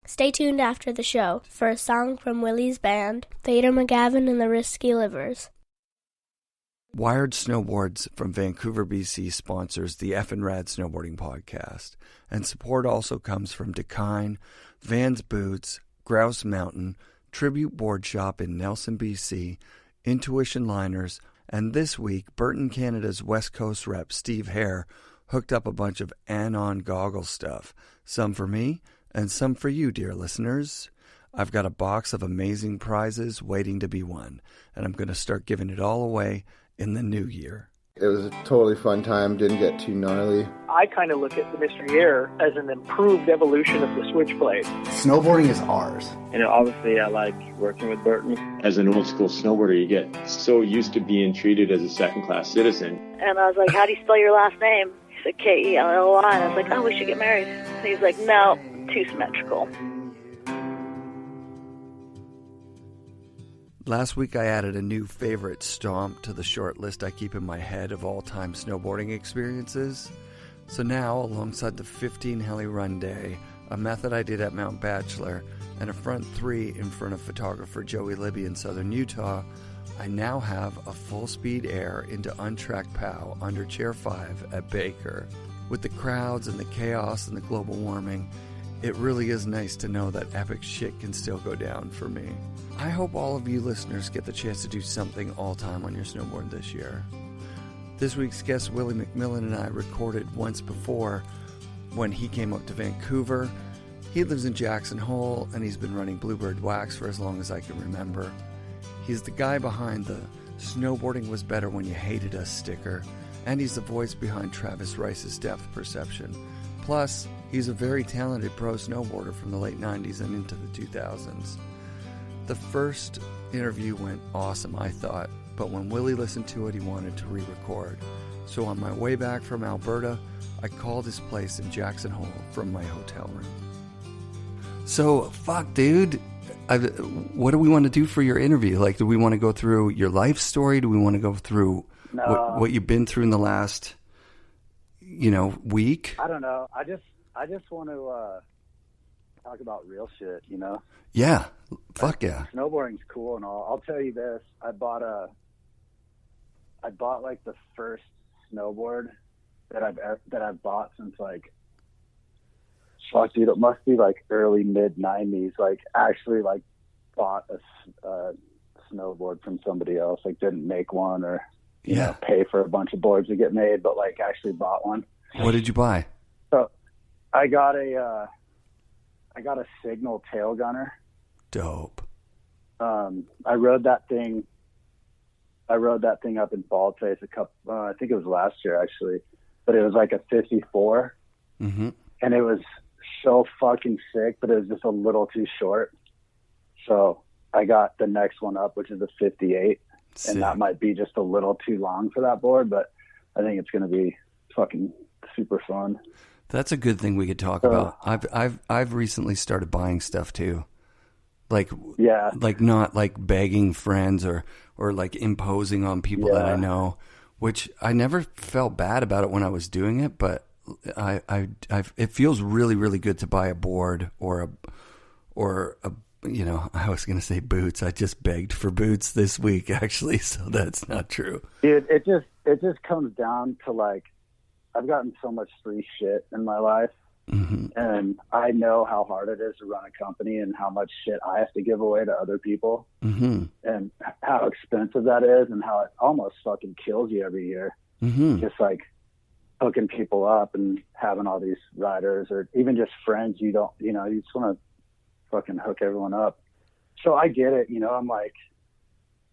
Stay tuned after the show for a song from Willie's band, Fader McGavin and the Risky Livers. Wired Snowboards from Vancouver, BC sponsors the FNRad Snowboarding Podcast, and support also comes from Dakine, Vans Boots, Grouse Mountain, Tribute Board Shop in Nelson, BC, Intuition Liners, and this week, Burton Canada's West Coast rep, Steve Hare, hooked up a bunch of Anon goggle stuff, some for me and some for you, dear listeners. I've got a box of amazing prizes waiting to be won, and I'm going to start giving it all away in the new year. It was a totally fun time, didn't get too gnarly. I kind of look at the Mystery Air as an improved evolution of the Switchblade. Snowboarding is ours. And obviously I like working with Burton. As an old school snowboarder, you get so used to being treated as a second-class citizen. And I was like, how do you spell your last name? He said Kelly. And I was like, oh, we should get married. And he's like, no, too symmetrical. Last week I added a new favorite stomp to the short list I keep in my head of all-time snowboarding experiences. So now, alongside the 15 heli run day, a method I did at Mount Bachelor, and a front three in front of photographer Joey Libby in southern Utah, I now have a full-speed air into untracked POW under Chair 5 at Baker. With the crowds and the chaos and the global warming, it really is nice to know that epic shit can still go down for me. I hope all of you listeners get the chance to do something all-time on your snowboard this year. This week's guest, Willie McMillon, and I recorded once before when he came up to Vancouver. He lives in Jackson Hole, and he's been running Bluebird Wax for as long as I can remember. He's the guy behind the "Snowboarding was better when you hated us" sticker, and he's the voice behind Travis Rice's Depth Perception. Plus, he's a very talented pro snowboarder from the late 90s and into the 2000s. The first interview went awesome, I thought, but when Willie listened to it, he wanted to re-record. So on my way back from Alberta, I called his place in Jackson Hole from my hotel room. So, fuck, dude, what do we want to do for your interview? Like, do we want to go through your life story? Do we want to go through what you've been through in the last, week? I don't know. I just want to talk about real shit, Yeah. Fuck yeah. Snowboarding's cool and all. I'll tell you this. I bought like the first snowboard that I've bought since like, fuck dude, it must be like early mid 90s. Like actually like bought a snowboard from somebody else. Like didn't make one or pay for a bunch of boards to get made, but like actually bought one. What did you buy? So I got a Signal tail gunner. Dope. I rode that thing up in Baldface I think it was last year actually, but it was like a 54, and it was so fucking sick, but it was just a little too short. So I got the next one up, which is a 58, sick. And that might be just a little too long for that board, but I think it's going to be fucking super fun. That's a good thing we could talk about. I've recently started buying stuff too. Like not like begging friends or like imposing on people that I know, which I never felt bad about it when I was doing it, but it feels really, really good to buy a board or a I was going to say boots. I just begged for boots this week actually, so that's not true. Dude, it just comes down to like, I've gotten so much free shit in my life, and I know how hard it is to run a company and how much shit I have to give away to other people, and how expensive that is and how it almost fucking kills you every year. Just like hooking people up and having all these riders or even just friends you just want to fucking hook everyone up. So I get it, I'm like,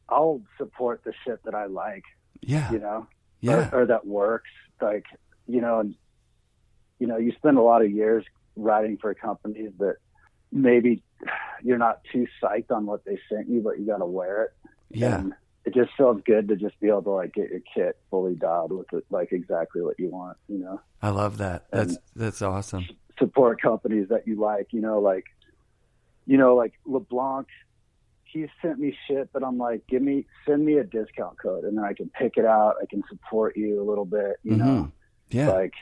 I'll support the shit that I like, or that works. Like, you spend a lot of years riding for companies that maybe you're not too psyched on what they sent you, but you got to wear it. Yeah. And it just feels good to just be able to like get your kit fully dialed with it, like exactly what you want, I love that. That's awesome. Support companies that you like, like LeBlanc, he sent me shit, but I'm like, send me a discount code and then I can pick it out. I can support you a little bit, Yeah. Like,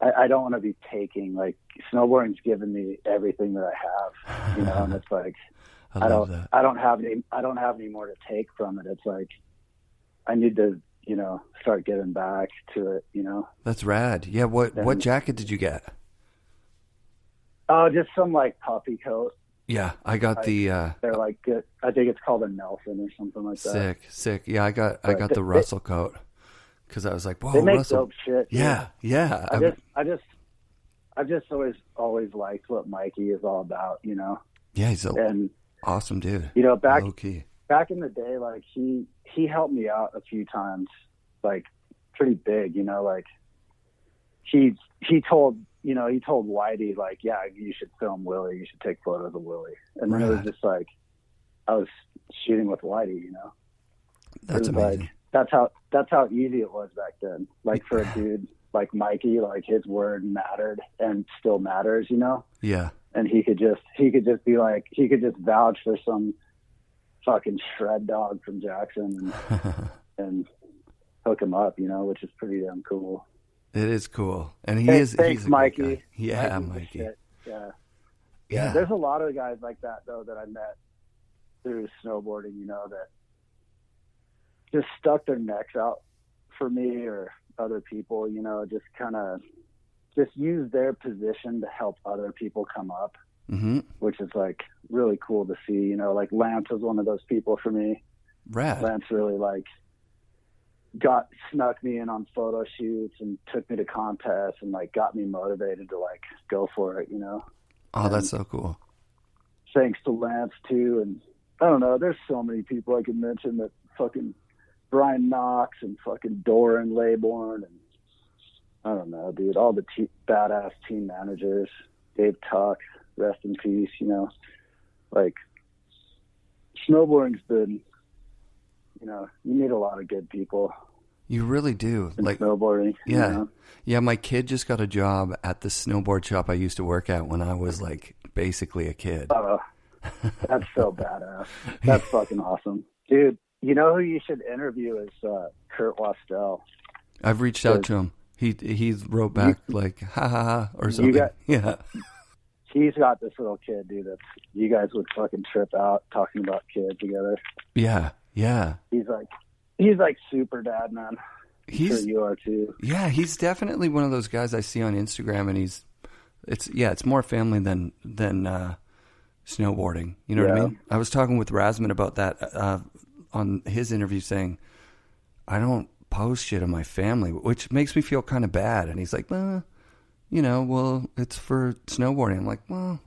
I don't want to be taking, like, snowboarding's given me everything that I have, you know, and it's like, I don't have any more to take from it. It's like, I need to, you know, start giving back to it, you know. That's rad. Yeah. What jacket did you get? Oh, just some like puffy coat. Yeah, I got they're like good. I think it's called a Nelson or something like that. Sick. Yeah, I got the Russell coat because I was like, whoa, they make Russell. Dope shit. Yeah. I've just always liked what Mikey is all about, you know. Yeah, he's an awesome dude. You know, back in the day, like he helped me out a few times, like pretty big, you know, like he told Whitey, like, yeah, you should film Willie, you should take photos of Willie. And then it was just like, I was shooting with Whitey, you know. That's amazing. Like, that's how easy it was back then. Like for a dude like Mikey, like his word mattered and still matters, you know? Yeah. And he could just be like, he could just vouch for some fucking shred dog from Jackson and hook him up, you know, which is pretty damn cool. It is cool. And Thanks, he's a Mikey. Guy. Yeah, Mikey. Yeah. There's a lot of guys like that, though, that I met through snowboarding, you know, that just stuck their necks out for me or other people, you know, just kind of just use their position to help other people come up, which is like really cool to see, you know, like Lance was one of those people for me. Rad. Lance really like snuck me in on photo shoots and took me to contests and like got me motivated to like go for it, you know. Oh, that's so cool. Thanks to Lance too. And I don't know, there's so many people I could mention, that fucking Brian Knox and fucking Doran Laybourne and I don't know, dude, all the badass team managers, Dave Tuck, rest in peace, you know. Like, snowboarding's been, you know, you meet a lot of good people. You really do. Like snowboarding. Yeah. You know? Yeah, my kid just got a job at the snowboard shop I used to work at when I was like basically a kid. Oh, that's so badass. That's fucking awesome. Dude, you know who you should interview is Kurt Wastel. I've reached out to him. He wrote back like, ha ha ha, or something. Yeah. He's got this little kid, dude, that you guys would fucking trip out talking about kids together. Yeah. Yeah. He's like super dad, man. I'm sure you are too. Yeah, he's definitely one of those guys I see on Instagram, and it's more family than snowboarding. You know what I mean? I was talking with Rasmus about that on his interview, saying, I don't post shit of my family, which makes me feel kind of bad. And he's like, well, you know, well, it's for snowboarding. I'm like, well,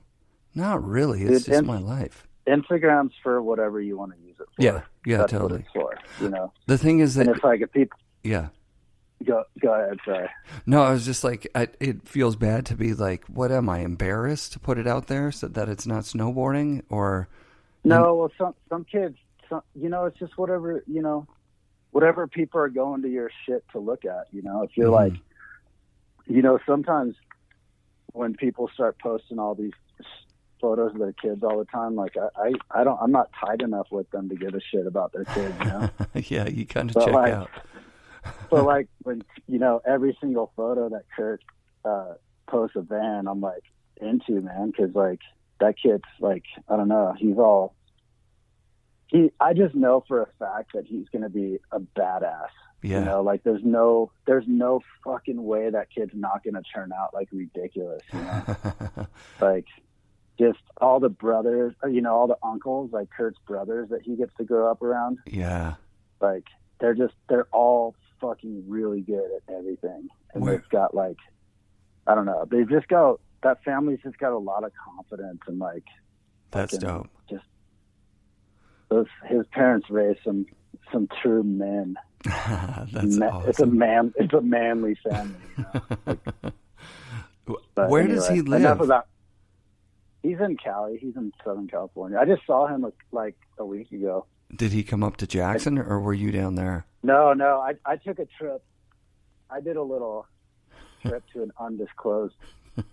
not really. It's just my life. Instagram's for whatever you want to use it for. Yeah, that's totally. What it's for, you know. The thing is that it's like if people. Yeah. Go ahead. Sorry. No, I was just like, it feels bad to be like, what am I, embarrassed to put it out there so that it's not snowboarding, or? No, well, some kids, you know, it's just whatever, you know, whatever people are going to your shit to look at, you know. If you're like, you know, sometimes when people start posting all these photos of their kids all the time, like I'm not tight enough with them to give a shit about their kids, you know. Yeah, you kind of check out. But like when, you know, every single photo that Kurt posts of Van, I'm like into, man, because like that kid's like, I don't know, I just know for a fact that he's going to be a badass. Yeah. You know, like there's no fucking way that kid's not going to turn out like ridiculous, you know. Like just all the brothers, you know, all the uncles, like Kurt's brothers that he gets to grow up around. Yeah. Like they're all fucking really good at everything. And they've got like, I don't know, that family's just got a lot of confidence and like. That's dope. Just his parents raised some true men. That's awesome. It's a manly family. You know? Where does he live? He's in Cali. He's in Southern California. I just saw him like a week ago. Did he come up to Jackson, or were you down there? No. I took a trip. I did a little trip to an undisclosed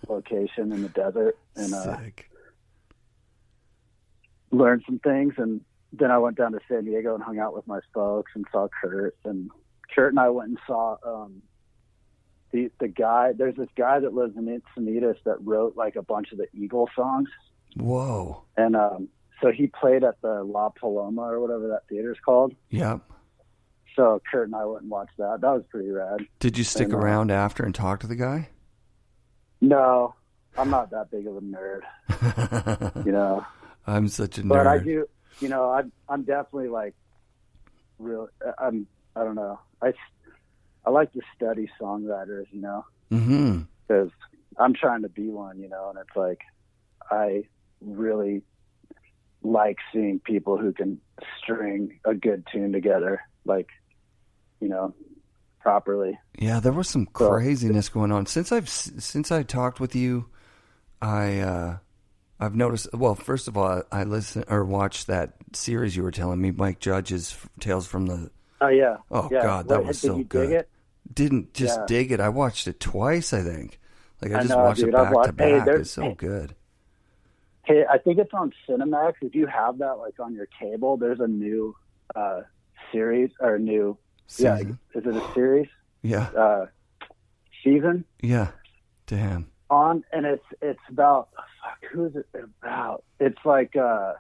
location in the desert and learned some things. And then I went down to San Diego and hung out with my folks and saw Kurt. And Kurt and I went and saw the guy, there's this guy that lives in Encinitas that wrote like a bunch of the Eagle songs. Whoa. And so he played at the La Paloma or whatever that theater's called. Yep. So Kurt and I went and watched that. That was pretty rad. Did you stick around after and talk to the guy? No, I'm not that big of a nerd. You know. I'm such a nerd. But I do, you know, I'm definitely like real. I don't know. I like to study songwriters, you know, because I'm trying to be one, you know, and it's like I really like seeing people who can string a good tune together, like, you know, properly. Yeah, there was some craziness going on since I talked with you. I've noticed. Well, first of all, I listened or watched that series you were telling me, Mike Judge's Tales from the. Oh yeah. Oh yeah. God, that was so good. Dig it? Didn't just dig it. I watched it twice. I think. Like I just know, watched dude, it back to back. Hey, it's so good. Hey, I think it's on Cinemax. If you have that like on your cable, there's a new series or a new season? Yeah. Is it a series? Yeah. Season? Yeah. Damn. On and it's about who is it about? It's like I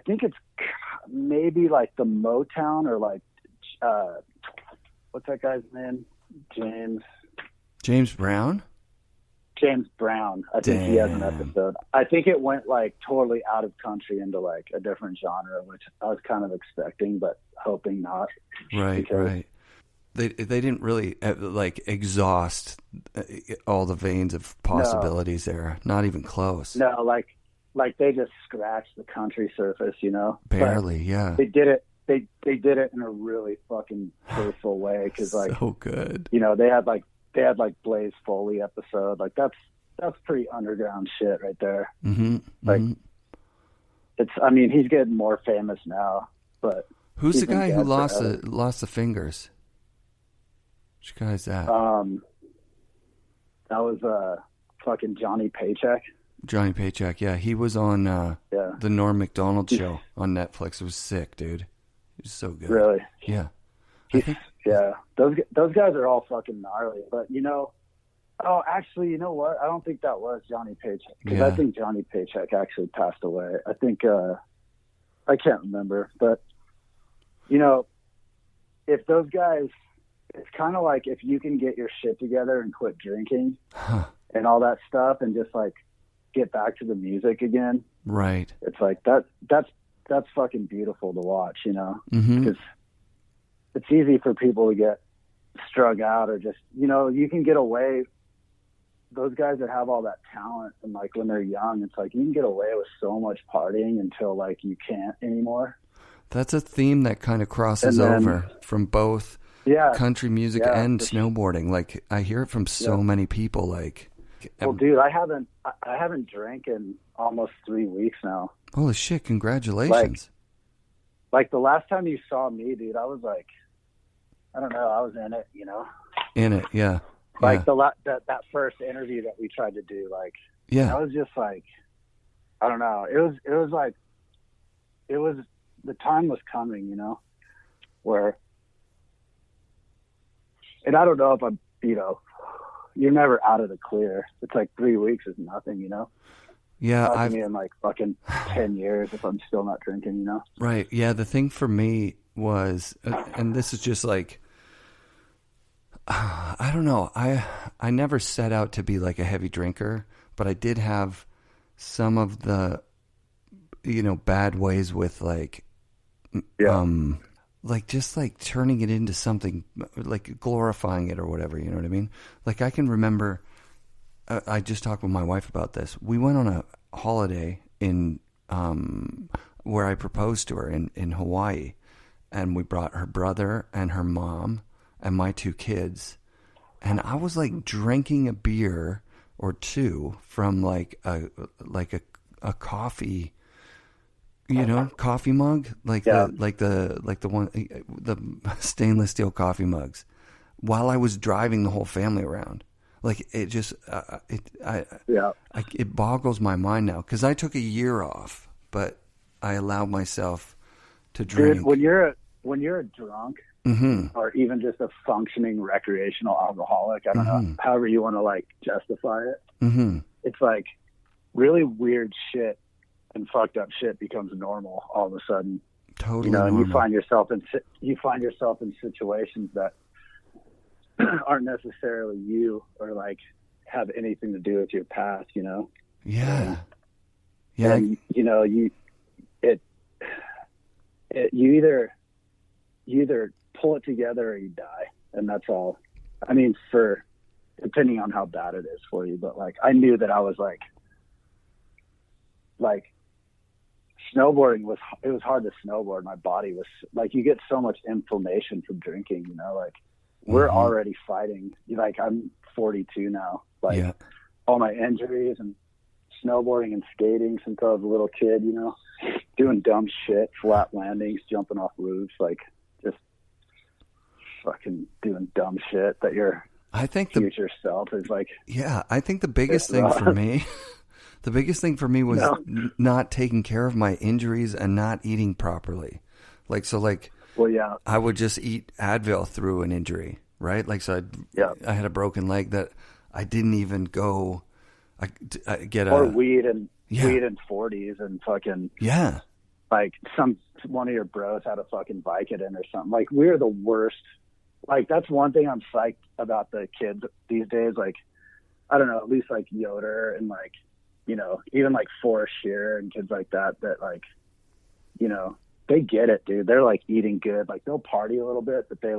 think it's maybe like the Motown or like what's that guy's name? James Brown? James Brown. I think he has an episode. I think it went like totally out of country into like a different genre, which I was kind of expecting, but hoping not. Right, right. They didn't really like exhaust all the veins of possibilities there. Not even close. No, like they just scratched the country surface, you know. Barely, but yeah. They did it. They did it in a really fucking faithful way because like so good. You know, they had like Blaze Foley episode. Like that's pretty underground shit right there. Like it's. I mean, he's getting more famous now, but who's the guy who lost the fingers? Which guy is that? That was fucking Johnny Paycheck. Johnny Paycheck, yeah. He was on the Norm Macdonald show on Netflix. It was sick, dude. He was so good. Really? Yeah. Yeah. Those guys are all fucking gnarly. But, you know, actually, you know what? I don't think that was Johnny Paycheck. Because I think Johnny Paycheck actually passed away. I think, I can't remember. But, you know, if those guys, it's kind of like if you can get your shit together and quit drinking and all that stuff and just like get back to the music again. Right. It's like that's fucking beautiful to watch, you know, because it's easy for people to get strung out or just, you know, you can get away. Those guys that have all that talent and like when they're young, it's like you can get away with so much partying until like you can't anymore. That's a theme that kind of crosses over from both country music and snowboarding. Like I hear it from so many people. Like, well, dude, I haven't drank in almost 3 weeks now. Holy shit! Congratulations. Like the last time you saw me, dude, I was like, I don't know, I was in it, you know. In it, yeah. Like that first interview that we tried to do, like, I was just like, I don't know. It was like, the time was coming, you know, where, and I don't know if I'm, you know, you're never out of the clear. It's like 3 weeks is nothing, you know. Yeah, I've been in like fucking 10 years if I'm still not drinking, you know. Right. Yeah. The thing for me was, and this is just like, I don't know. I never set out to be like a heavy drinker, but I did have some of the, you know, bad ways with like, like just like turning it into something, like glorifying it or whatever, you know what I mean? Like I can remember, I just talked with my wife about this. We went on a holiday in, where I proposed to her in Hawaii, and we brought her brother and her mom and my 2 kids. And I was like drinking a beer or 2 from like a coffee, you know, coffee mug, the stainless steel coffee mugs, while I was driving the whole family around. Like it just, it boggles my mind now because I took a year off, but I allowed myself to drink. Dude, when you're a drunk, or even just a functioning recreational alcoholic. I don't know, however you want to like justify it. It's like really weird shit and fucked up shit becomes normal all of a sudden. Totally, you know, and normal. you find yourself in situations that aren't necessarily you or like have anything to do with your past. You know. Yeah. And you know, you either pull it together or you die, and that's all. I mean, for depending on how bad it is for you, but like I knew that I was like snowboarding was hard to snowboard. My body was like, you get so much inflammation from drinking, you know, like we're already fighting. Like I'm 42 now, like all my injuries and snowboarding and skating since I was a little kid, you know, doing dumb shit, flat landings, jumping off roofs, like just fucking doing dumb shit that your future self is like. Yeah, I think the biggest thing for me, was not taking care of my injuries and not eating properly. I would just eat Advil through an injury, right? Like, so I had a broken leg that I didn't even go. I get weed and 40s and fucking like one of your bros had a fucking Vicodin or something. Like we're the worst. Like that's one thing I'm psyched about the kids these days. Like I don't know, at least like Yoder and like, you know, even like Forrest Shear and kids like that like, you know, they get it, dude. They're like eating good. Like they'll party a little bit, but they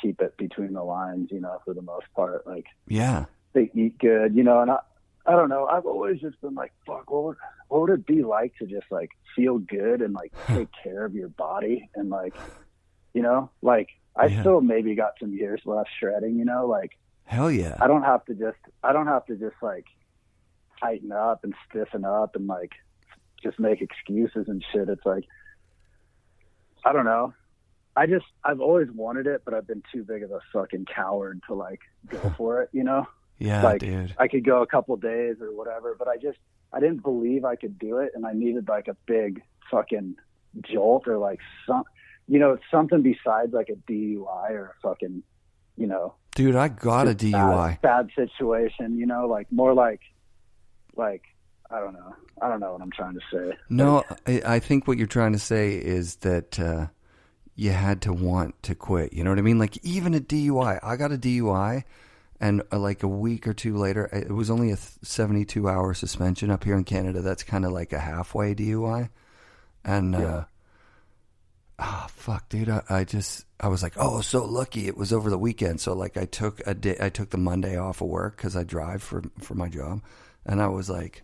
keep it between the lines, you know, for the most part. Like they eat good, you know, and I don't know. I've always just been like, fuck, what would it be like to just like feel good and like take care of your body and like, you know, like I still maybe got some years left shredding, you know, like hell yeah. I don't have to just like tighten up and stiffen up and like just make excuses and shit. It's like, I don't know. I've always wanted it, but I've been too big of a fucking coward to like go for it, you know? Yeah, like, dude. I could go a couple days or whatever, but I didn't believe I could do it, and I needed like a big fucking jolt or like something besides like a DUI or a fucking, you know. Dude, I got a DUI. Bad situation, you know, like more like I don't know what I'm trying to say. No, I think what you're trying to say is that you had to want to quit. You know what I mean? Like even a DUI. I got a DUI. And like a week or two later, it was only a 72-hour suspension up here in Canada. That's kind of like a halfway DUI. And, fuck, dude. I was like, oh, so lucky it was over the weekend. So like I took the Monday off of work because I drive for my job. And I was like,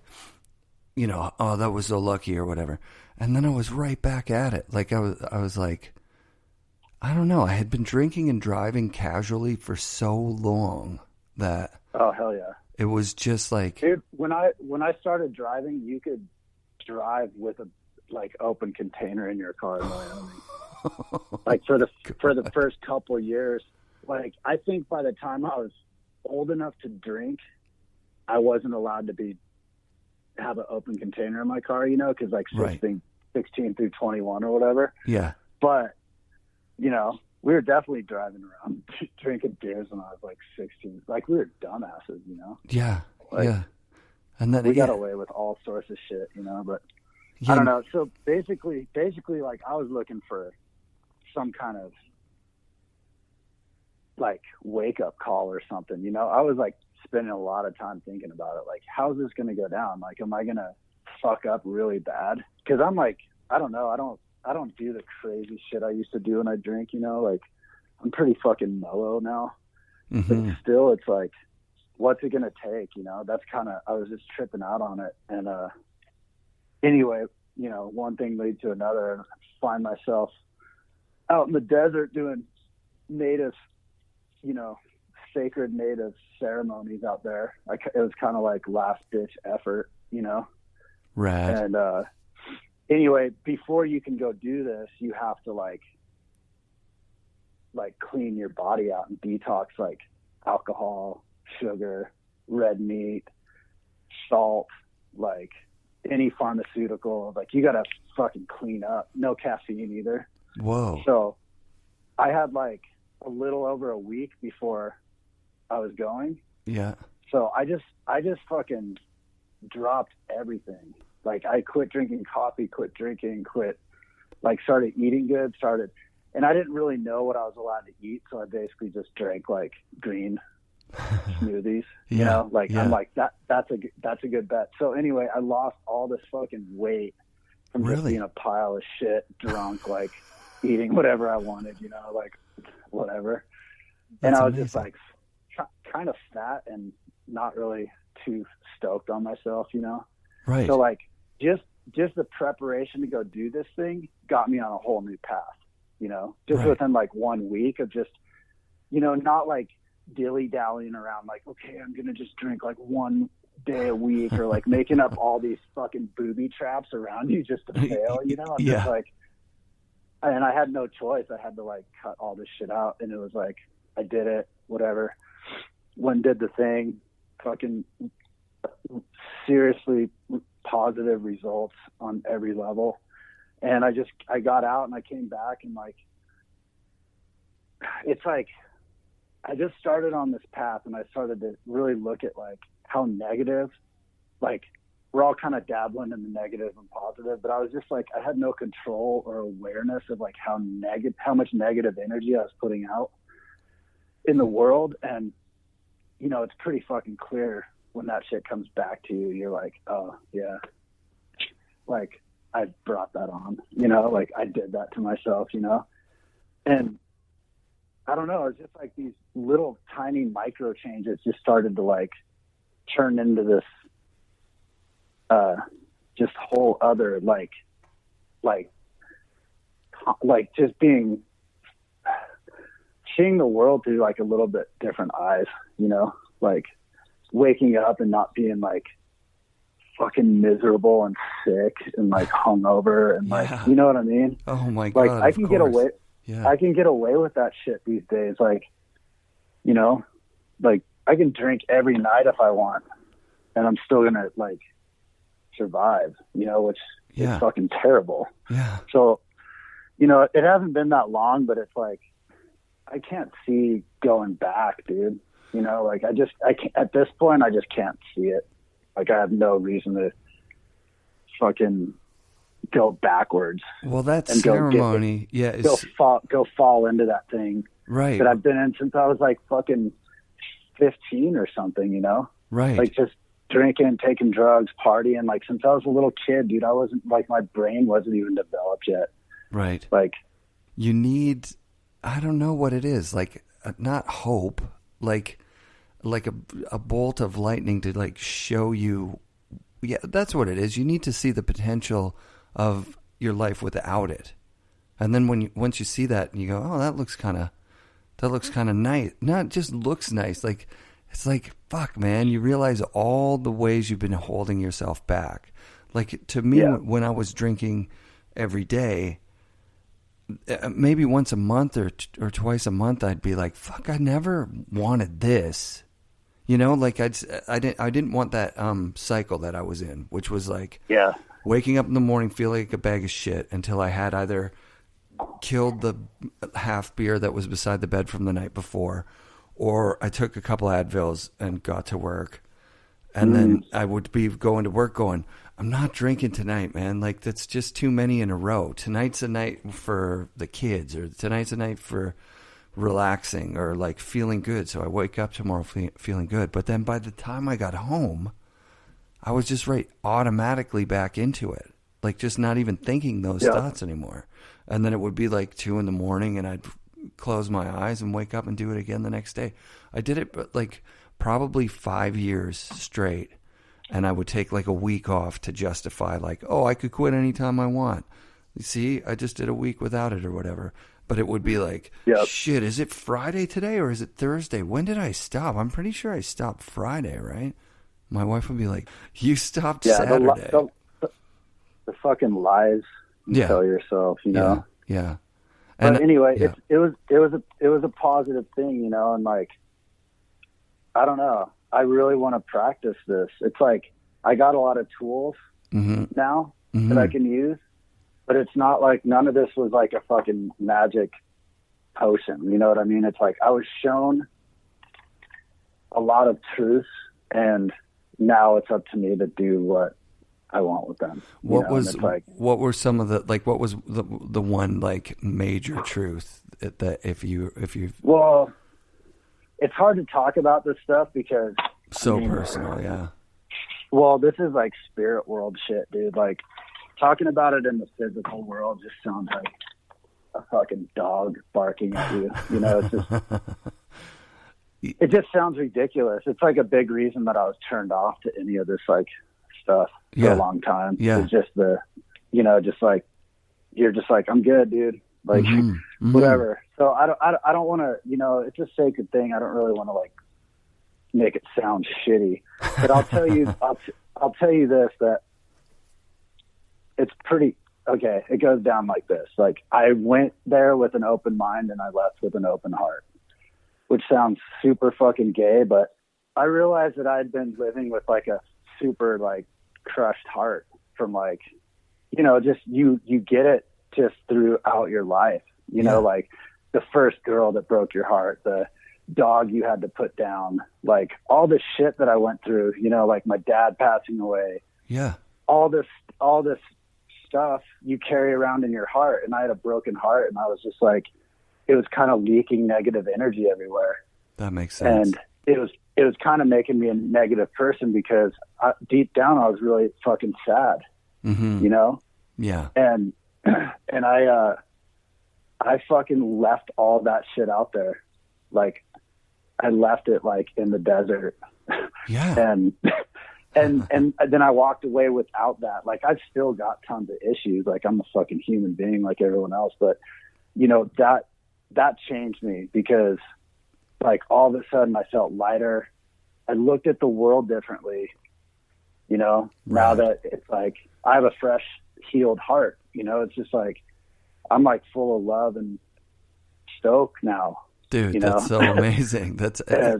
you know, oh, that was so lucky or whatever. And then I was right back at it. Like I was like, I don't know. I had been drinking and driving casually for so long that hell yeah, it was just like, dude. When I started driving, you could drive with a like open container in your car in Wyoming. Like for the first couple years, like I think by the time I was old enough to drink, I wasn't allowed to have an open container in my car, you know, because like 16 through 21 or whatever. Yeah, but. You know, we were definitely driving around drinking beers when I was like 16. Like we were dumbasses, you know? Yeah. Like, yeah. And then we got away with all sorts of shit, you know, but I don't know. So basically like I was looking for some kind of like wake up call or something, you know? I was like spending a lot of time thinking about it. Like, how's this going to go down? Like, am I going to fuck up really bad? Cause I'm like, I don't know. I don't do the crazy shit I used to do when I drink, you know, like I'm pretty fucking mellow now, but still it's like, what's it going to take? You know, that's I was just tripping out on it. And, anyway, you know, one thing leads to another and I find myself out in the desert doing native, you know, sacred native ceremonies out there. It was kind of like last ditch effort, you know? Rad. And, anyway, before you can go do this, you have to like clean your body out and detox like alcohol, sugar, red meat, salt, like any pharmaceutical. Like you got to fucking clean up. No caffeine either. Whoa. So I had like a little over a week before I was going. Yeah. So I just fucking dropped everything. Like I quit drinking coffee, quit like started eating good, and I didn't really know what I was allowed to eat. So I basically just drank like green smoothies, you know, like I'm like, that's a good bet. So anyway, I lost all this fucking weight from just being a pile of shit, drunk, like eating whatever I wanted, you know, like whatever. And I was just like kind of fat and not really too stoked on myself, you know? Right. So like just the preparation to go do this thing got me on a whole new path, you know, just within like 1 week of just, you know, not like dilly-dallying around like, okay, I'm going to just drink like 1 day a week or like making up all these fucking booby traps around you just to fail, you know? I'm just like, and I had no choice. I had to like cut all this shit out. And it was like, I did it, whatever. Went and did the thing, fucking seriously positive results on every level. And I got out and I came back and like, it's like, I just started on this path and I started to really look at like how negative, like we're all kind of dabbling in the negative and positive, but I was just like, I had no control or awareness of like how much negative energy I was putting out in the world. And, you know, it's pretty fucking clear when that shit comes back to you, you're like, oh yeah, like I brought that on, you know, like I did that to myself, you know? And I don't know, it's just like these little tiny micro changes just started to like turn into this just whole other like just seeing the world through like a little bit different eyes, you know, like waking up and not being like fucking miserable and sick and like hungover and like, you know what I mean? Oh my God. Like I can get away. Yeah. I can get away with that shit these days. Like, you know, like I can drink every night if I want and I'm still going to like survive, you know, which is fucking terrible. Yeah. So, you know, it hasn't been that long, but it's like, I can't see going back, dude. You know, like I can't, at this point, I just can't see it. Like I have no reason to fucking go backwards. Well, that ceremony, go fall into that thing, right? That I've been in since I was like fucking 15 or something, you know, right? Like just drinking, taking drugs, partying, like since I was a little kid, dude. I wasn't like my brain wasn't even developed yet, right? Like you need, I don't know what it is, like not hope, like a bolt of lightning to like show you. Yeah, that's what it is. You need to see the potential of your life without it, and then once you see that, and you go, "Oh, that looks kind of nice." Not just looks nice, like it's like fuck, man. You realize all the ways you've been holding yourself back. Like to me, when I was drinking every day, maybe once a month or twice a month, I'd be like, "Fuck, I never wanted this." You know, like I didn't want that cycle that I was in, which was like waking up in the morning feeling like a bag of shit until I had either killed the half beer that was beside the bed from the night before, or I took a couple Advils and got to work, and then I would be going to work going, I'm not drinking tonight, man. Like that's just too many in a row. Tonight's a night for the kids, or tonight's a night for relaxing or like feeling good. So I wake up tomorrow feeling good. But then by the time I got home, I was just automatically back into it. Like just not even thinking those thoughts anymore. And then it would be like 2 a.m. and I'd close my eyes and wake up and do it again the next day. I did it like probably 5 years straight. And I would take like a week off to justify like, oh, I could quit anytime I want. You see, I just did a week without it or whatever. But it would be like, shit, is it Friday today or is it Thursday? When did I stop? I'm pretty sure I stopped Friday, right? My wife would be like, you stopped Saturday. The fucking lies you tell yourself, you know? Yeah. But anyway, it was a positive thing, you know, and like, I don't know. I really want to practice this. It's like, I got a lot of tools now that I can use. But it's not like none of this was like a fucking magic potion. You know what I mean? It's like I was shown a lot of truth, and now it's up to me to do what I want with them. What were some of the, like, what was the one, like, major truth that if you well, it's hard to talk about this stuff because personal. Yeah. Well, this is like spirit world shit, dude. Like, talking about it in the physical world just sounds like a fucking dog barking at you. You know, it's just, it just sounds ridiculous. It's like a big reason that I was turned off to any of this, like, stuff for a long time. Yeah. It's just just like, you're just like, I'm good, dude. Like, whatever. So I don't want to, you know, it's a sacred thing. I don't really want to, like, make it sound shitty, but I'll tell you, I'll tell you this, that it's pretty, okay. It goes down like this. Like, I went there with an open mind and I left with an open heart, which sounds super fucking gay, but I realized that I'd been living with, like, a super, like, crushed heart from, like, you know, just you get it just throughout your life, you know, like the first girl that broke your heart, the dog you had to put down, like all this shit that I went through, you know, like my dad passing away. Yeah. All this stuff you carry around in your heart. And I had a broken heart, and I was just like, it was kind of leaking negative energy everywhere. That makes sense. And it was kind of making me a negative person because deep down I was really fucking sad, you know? Yeah. And I fucking left all that shit out there. Like, I left it, like, in the desert. Yeah. and then I walked away without that. Like, I've still got tons of issues. Like, I'm a fucking human being like everyone else. But, you know, that changed me because, like, all of a sudden I felt lighter. I looked at the world differently, you know, now that it's like I have a fresh, healed heart. You know, it's just like I'm, like, full of love and stoke now. Dude, you know? that's so amazing. That's I'm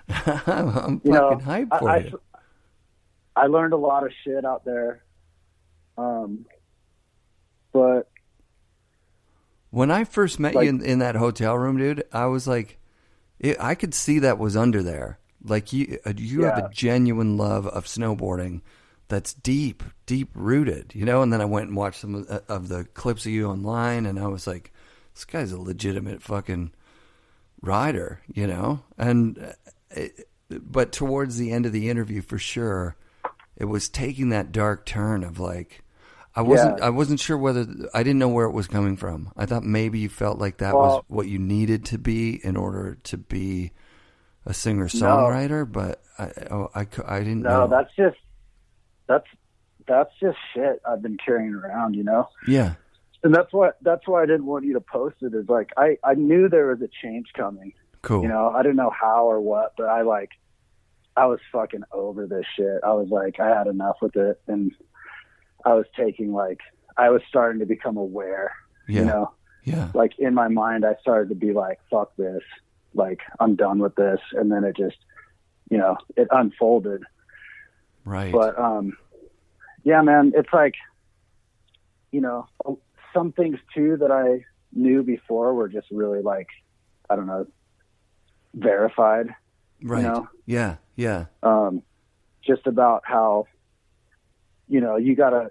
fucking hyped for you. I learned a lot of shit out there, but when I first met you in that hotel room, dude, I was like, I could see that was under there. Like, you have a genuine love of snowboarding that's deep rooted, you know. And then I went and watched some of the clips of you online, and I was like, this guy's a legitimate fucking rider, you know? And, but towards the end of the interview, for sure, it was taking that dark turn of, like, I wasn't sure whether, I didn't know where it was coming from. I thought maybe you felt like that was what you needed to be in order to be a singer-songwriter, but I didn't know. No, that's just shit I've been carrying around, you know? Yeah. And that's why I didn't want you to post it, is like, I knew there was a change coming. Cool. You know, I didn't know how or what, but I was fucking over this shit. I was like, I had enough with it. And I was starting to become aware, you know? Yeah. Like, in my mind, I started to be like, fuck this. Like, I'm done with this. And then it just, you know, it unfolded. Right. But, yeah, man, it's like, you know, some things too that I knew before were just really, like, I don't know, verified. Right. You know? Yeah. Yeah. Just about how, you know, you gotta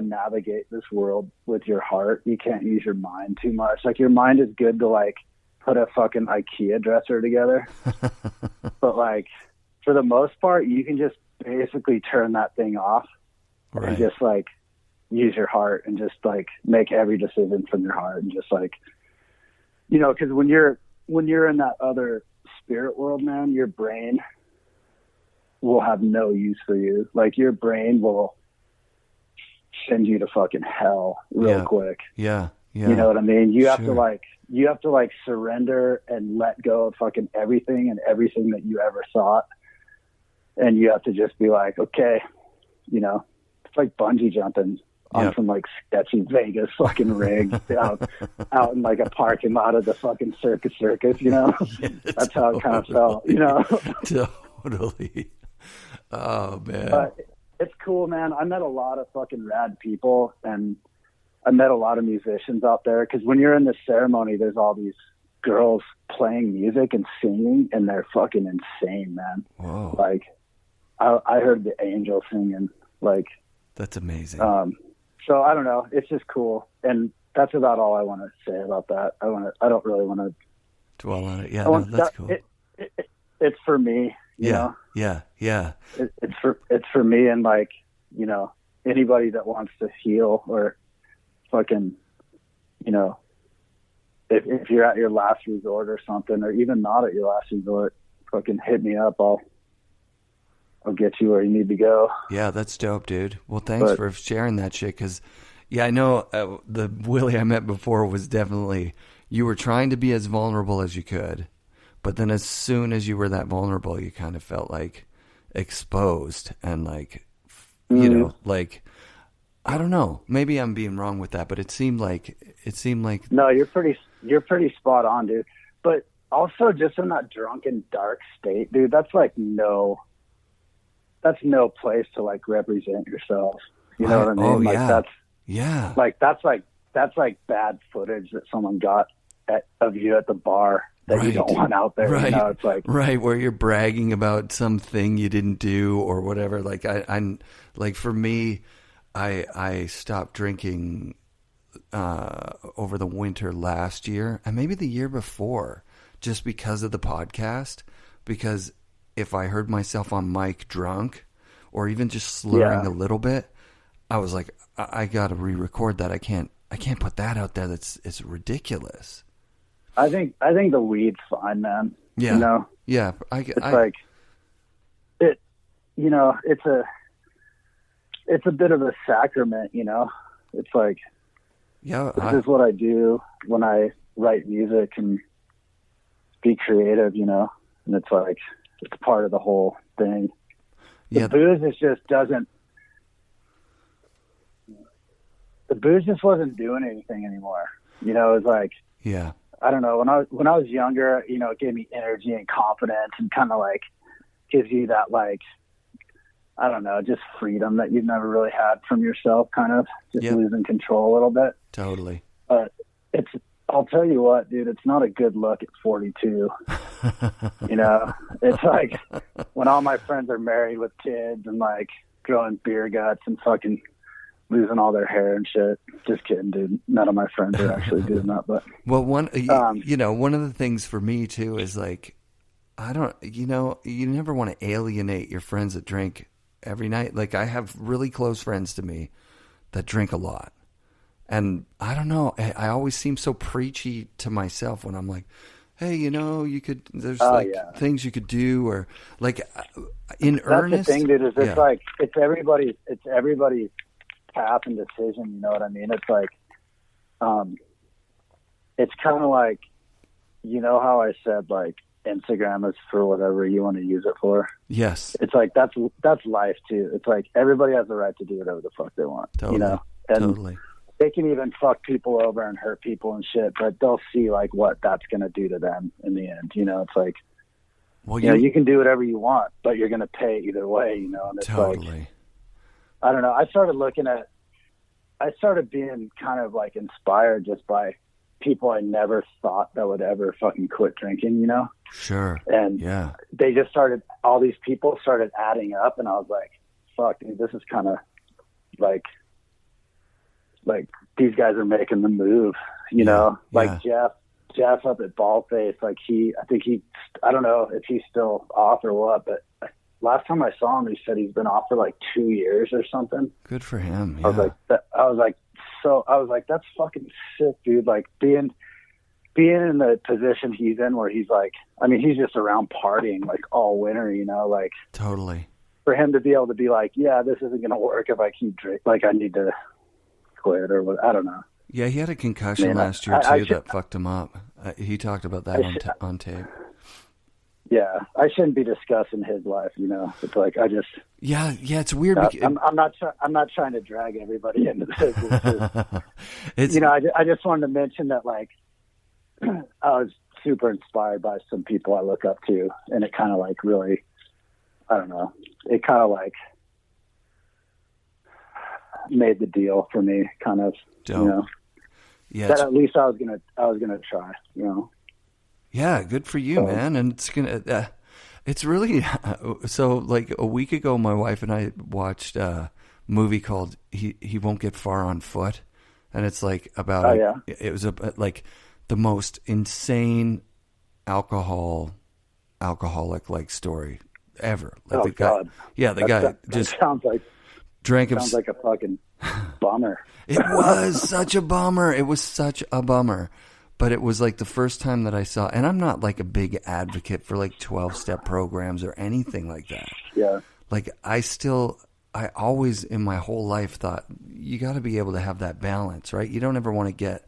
navigate this world with your heart. You can't use your mind too much. Like, your mind is good to, like, put a fucking IKEA dresser together. But, like, for the most part, you can just basically turn that thing off and just, like, use your heart and just, like, make every decision from your heart. And just, like, you know, because when you're in that other spirit world, man, your brain will have no use for you. Like, your brain will send you to fucking hell real quick. Yeah. Yeah. You know what I mean? You have to like surrender and let go of fucking everything and everything that you ever thought. And you have to just be like, okay, you know, it's like bungee jumping on some, like, sketchy Vegas fucking rig out in, like, a parking lot of the fucking circus, you know? That's how it kind of felt, you know? Totally. Oh, man. But it's cool, man. I met a lot of fucking rad people, and I met a lot of musicians out there, because when you're in this ceremony, there's all these girls playing music and singing, and they're fucking insane, man. Whoa. Like, I heard the angel singing, like. That's amazing. So I don't know. It's just cool. And that's about all I want to say about that. I don't really want to dwell on it. Yeah, no, that's cool. It's for me. You know? Yeah. It's for me, and like, you know, anybody that wants to heal or fucking, you know, if you're at your last resort or something, or even not at your last resort, fucking hit me up. I'll get you where you need to go. Yeah, that's dope, dude. Well, thanks for sharing that shit. Because, yeah, I know the Willie I met before was definitely, you were trying to be as vulnerable as you could. But then as soon as you were that vulnerable, you kind of felt like exposed and like, you know, like, I don't know. Maybe I'm being wrong with that, but it seemed like. No, you're pretty spot on, dude. But also just in that drunken, dark state, dude, that's no place to like represent yourself. You know what I mean? Oh, like yeah. That's like bad footage that someone got of you at the bar that you don't want out there. Right. You know, it's like, right, where you're bragging about something you didn't do or whatever. Like I'm like, for me, I stopped drinking over the winter last year and maybe the year before, just because of the podcast. Because if I heard myself on mic drunk or even just slurring a little bit, I was like, I got to re-record that. I can't put that out there. It's ridiculous. I think the weed's fine, man. Yeah. You know? Yeah. You know, it's a bit of a sacrament, you know? It's like, this is what I do when I write music and be creative, you know? And it's like, it's part of the whole thing. The booze just wasn't doing anything anymore. You know, it was like, yeah, I don't know. When I was younger, you know, it gave me energy and confidence and kind of like gives you that, like, I don't know, just freedom that you've never really had from yourself, kind of just losing control a little bit. Totally. But I'll tell you what, dude, it's not a good look at 42. You know, it's like when all my friends are married with kids and like growing beer guts and fucking losing all their hair and shit. Just kidding, dude. None of my friends are actually doing that. But well, one of the things for me too is like, you never want to alienate your friends that drink every night. Like, I have really close friends to me that drink a lot. And I don't know, I always seem so preachy to myself when I'm like, hey, you know, there's things you could do, or like in earnest. That's the thing, dude, is it's like, it's everybody's path and decision. You know what I mean? It's like, it's kind of like, you know how I said like Instagram is for whatever you want to use it for. Yes. It's like, that's life too. It's like everybody has the right to do whatever the fuck they want. Totally. You know? And totally. They can even fuck people over and hurt people and shit, but they'll see like what that's going to do to them in the end. You know, it's like, well, you know, you can do whatever you want, but you're going to pay either way, you know? And it's totally. Like, I don't know. I started being kind of like inspired just by people I never thought that would ever fucking quit drinking, you know? Sure. And they just all these people started adding up, and I was like, fuck, dude, this is kind of like these guys are making the move, you know? Like Jeff up at Baldface, like I don't know if he's still off or what, but last time I saw him, he said he's been off for like 2 years or something. Good for him. Yeah. I was like, that's fucking sick, dude. Like being in the position he's in, where he's like, I mean, he's just around partying like all winter, you know, like totally. For him to be able to be like, yeah, this isn't going to work if I keep drinking. Like, I need to quit or what? I don't know. Yeah, he had a concussion last year too that fucked him up. He talked about that on tape. Yeah, I shouldn't be discussing his life. You know, it's like it's weird. I'm not trying to drag everybody into this. You know, I just wanted to mention that, like, I was super inspired by some people I look up to, and it kind of like really, I don't know, it kind of like, made the deal for me, kind of. Dope. You know, Yeah, that at least I was gonna try. You know. yeah, good for you, man. And it's gonna. It's really so. Like a week ago, my wife and I watched a movie called "He Won't Get Far on Foot," and it's like about. It was like the most insane alcoholic like story ever. Like the guy, God. The guy just sounds like drank him. Sounds like a fucking bummer. It was such a bummer. It was such a bummer. But it was like the first time that I saw, and I'm not like a big advocate for like 12-step programs or anything like that. Yeah. Like I always in my whole life thought you got to be able to have that balance, right? You don't ever want to get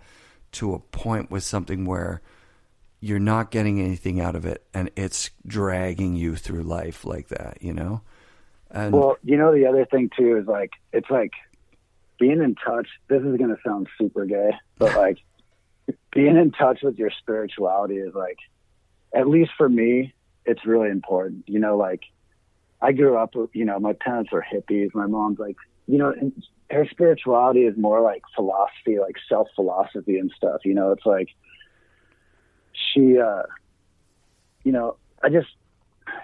to a point with something where you're not getting anything out of it and it's dragging you through life like that, you know? And well, you know, the other thing too is like, it's like being in touch. This is going to sound super gay, but like, being in touch with your spirituality is like, at least for me, it's really important. You know, like I grew up with, you know, my parents are hippies. My mom's like, you know, and her spirituality is more like philosophy, like self-philosophy and stuff. You know, it's like she, you know,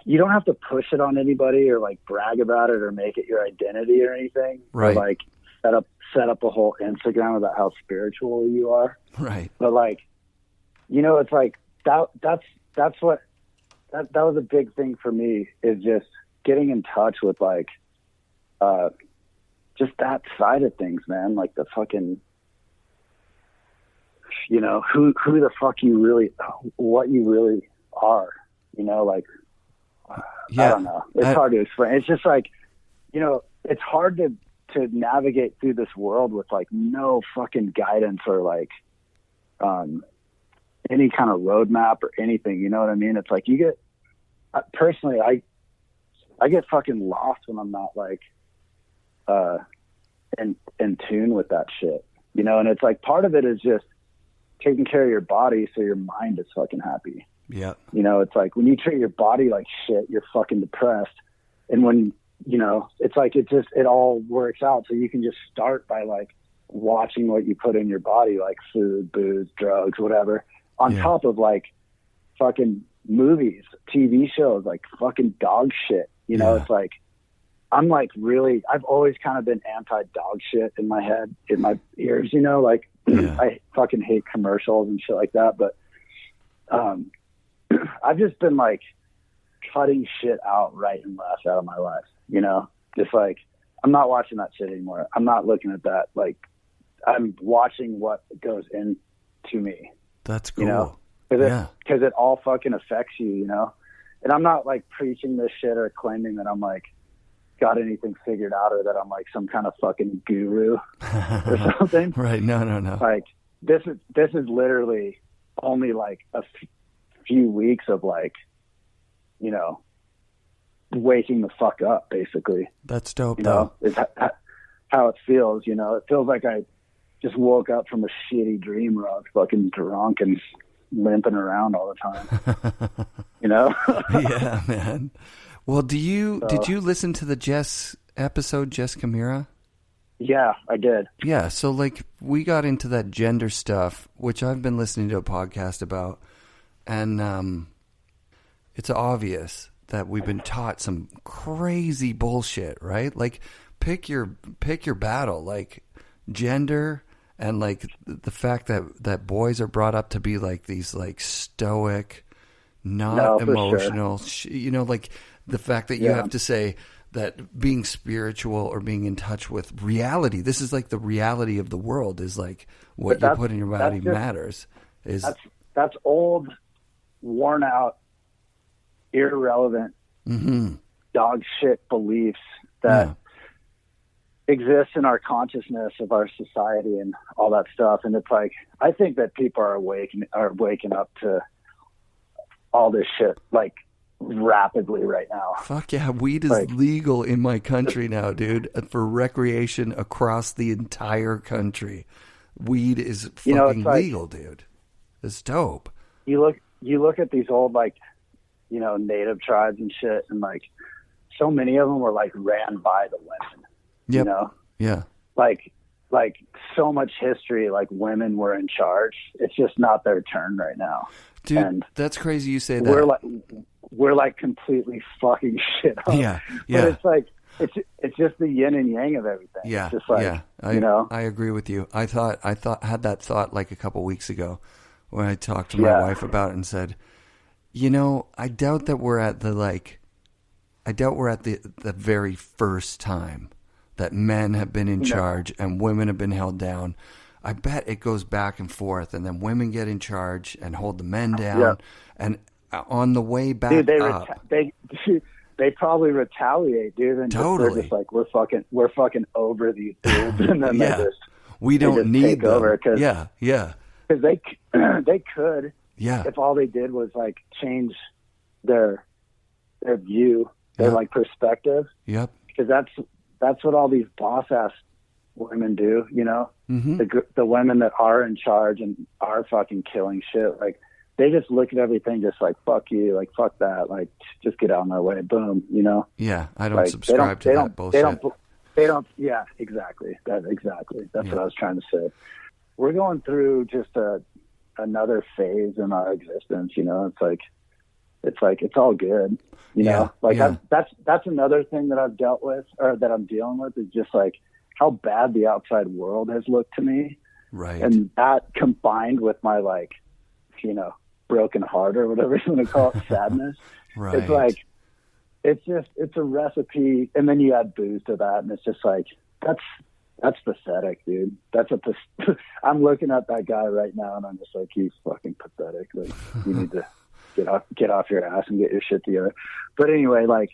you don't have to push it on anybody or like brag about it or make it your identity or anything. Right. Or like set up a whole Instagram about how spiritual you are. right. But like, you know, it's like that was a big thing for me, is just getting in touch with like, just that side of things, man. Like the fucking, you know, who the fuck you really, what you really are, you know, like, Yeah. I don't know. It's hard to explain. It's just like, you know, it's hard to navigate through this world with like no fucking guidance or like any kind of roadmap or anything. You know what I mean? It's like you get, personally, I get fucking lost when I'm not like in tune with that shit. You know, and it's like part of it is just taking care of your body so your mind is fucking happy. Yeah. You know, it's like when you treat your body like shit, you're fucking depressed. And when, you know, it's like it all works out. So you can just start by like watching what you put in your body, like food, booze, drugs, whatever, on top of like fucking movies, TV shows, like fucking dog shit. You know, it's like, I'm like really, I've always kind of been anti-dog shit in my head, in my ears, you know, like I fucking hate commercials and shit like that. But I've just been like cutting shit out right and left out of my life, you know, just like, I'm not watching that shit anymore. I'm not looking at that. Like I'm watching what goes into me. That's cool. You know, because it all fucking affects you, you know? And I'm not like preaching this shit or claiming that I'm like got anything figured out or that I'm like some kind of fucking guru or something. Right. No. Like this is literally only like a few weeks of like, you know, waking the fuck up, basically. That's dope, you know, is how it feels, you know. It feels like I just woke up from a shitty dream where I was fucking drunk and limping around all the time. You know? Yeah, man. Well, did you listen to the Jess episode, Jess Camira? Yeah, I did. Yeah, so like we got into that gender stuff, which I've been listening to a podcast about, and it's obvious that we've been taught some crazy bullshit, right? Like pick your battle, like gender and like the fact that boys are brought up to be like these like stoic, not emotional, you know, like the fact that you have to say that being spiritual or being in touch with reality, this is like the reality of the world, is like what you put in your body matters. That's old, worn out, irrelevant dog shit beliefs that exist in our consciousness of our society and all that stuff. And it's like, I think that people are waking up to all this shit like rapidly right now. Fuck yeah, weed is like, legal in my country now, dude, for recreation across the entire country. Weed is fucking legal, dude. It's dope. You look at these old like, you know, native tribes and shit, and like so many of them were like ran by the women. Yep. You know? Yeah. like so much history, like women were in charge. It's just not their turn right now. Dude, and that's crazy you say that. We're like completely fucking shit up. Yeah. But it's like, it's just the yin and yang of everything. Yeah. It's just like, I agree with you. I had that thought like a couple weeks ago when I talked to my wife about it and said, I doubt that we're at the very first time that men have been in charge and women have been held down. I bet it goes back and forth, and then women get in charge and hold the men down. And on the way back up, they probably retaliate, dude. And they're just like, we're fucking over these dudes, and then we don't need them. Over because they could, if all they did was like change their view, their like perspective. Yep. Because that's what all these boss ass women do, Mm-hmm. The women that are in charge and are fucking killing shit. Like, they just look at everything just like, fuck you, like, fuck that, like, just get out of my way, boom, Yeah, I don't subscribe to that bullshit. They don't, yeah, exactly. That's what I was trying to say. We're going through just another phase in our existence, it's all good, that's another thing that I've dealt with, or that I'm dealing with, is just like how bad the outside world has looked to me. Right. And that combined with my broken heart, or whatever you want to call it, sadness. Right. It's like, it's a recipe. And then you add booze to that. And it's just like, that's pathetic, dude. I'm looking at that guy right now and I'm just like, he's fucking pathetic. Like, you need to get off your ass and get your shit together. But anyway, like,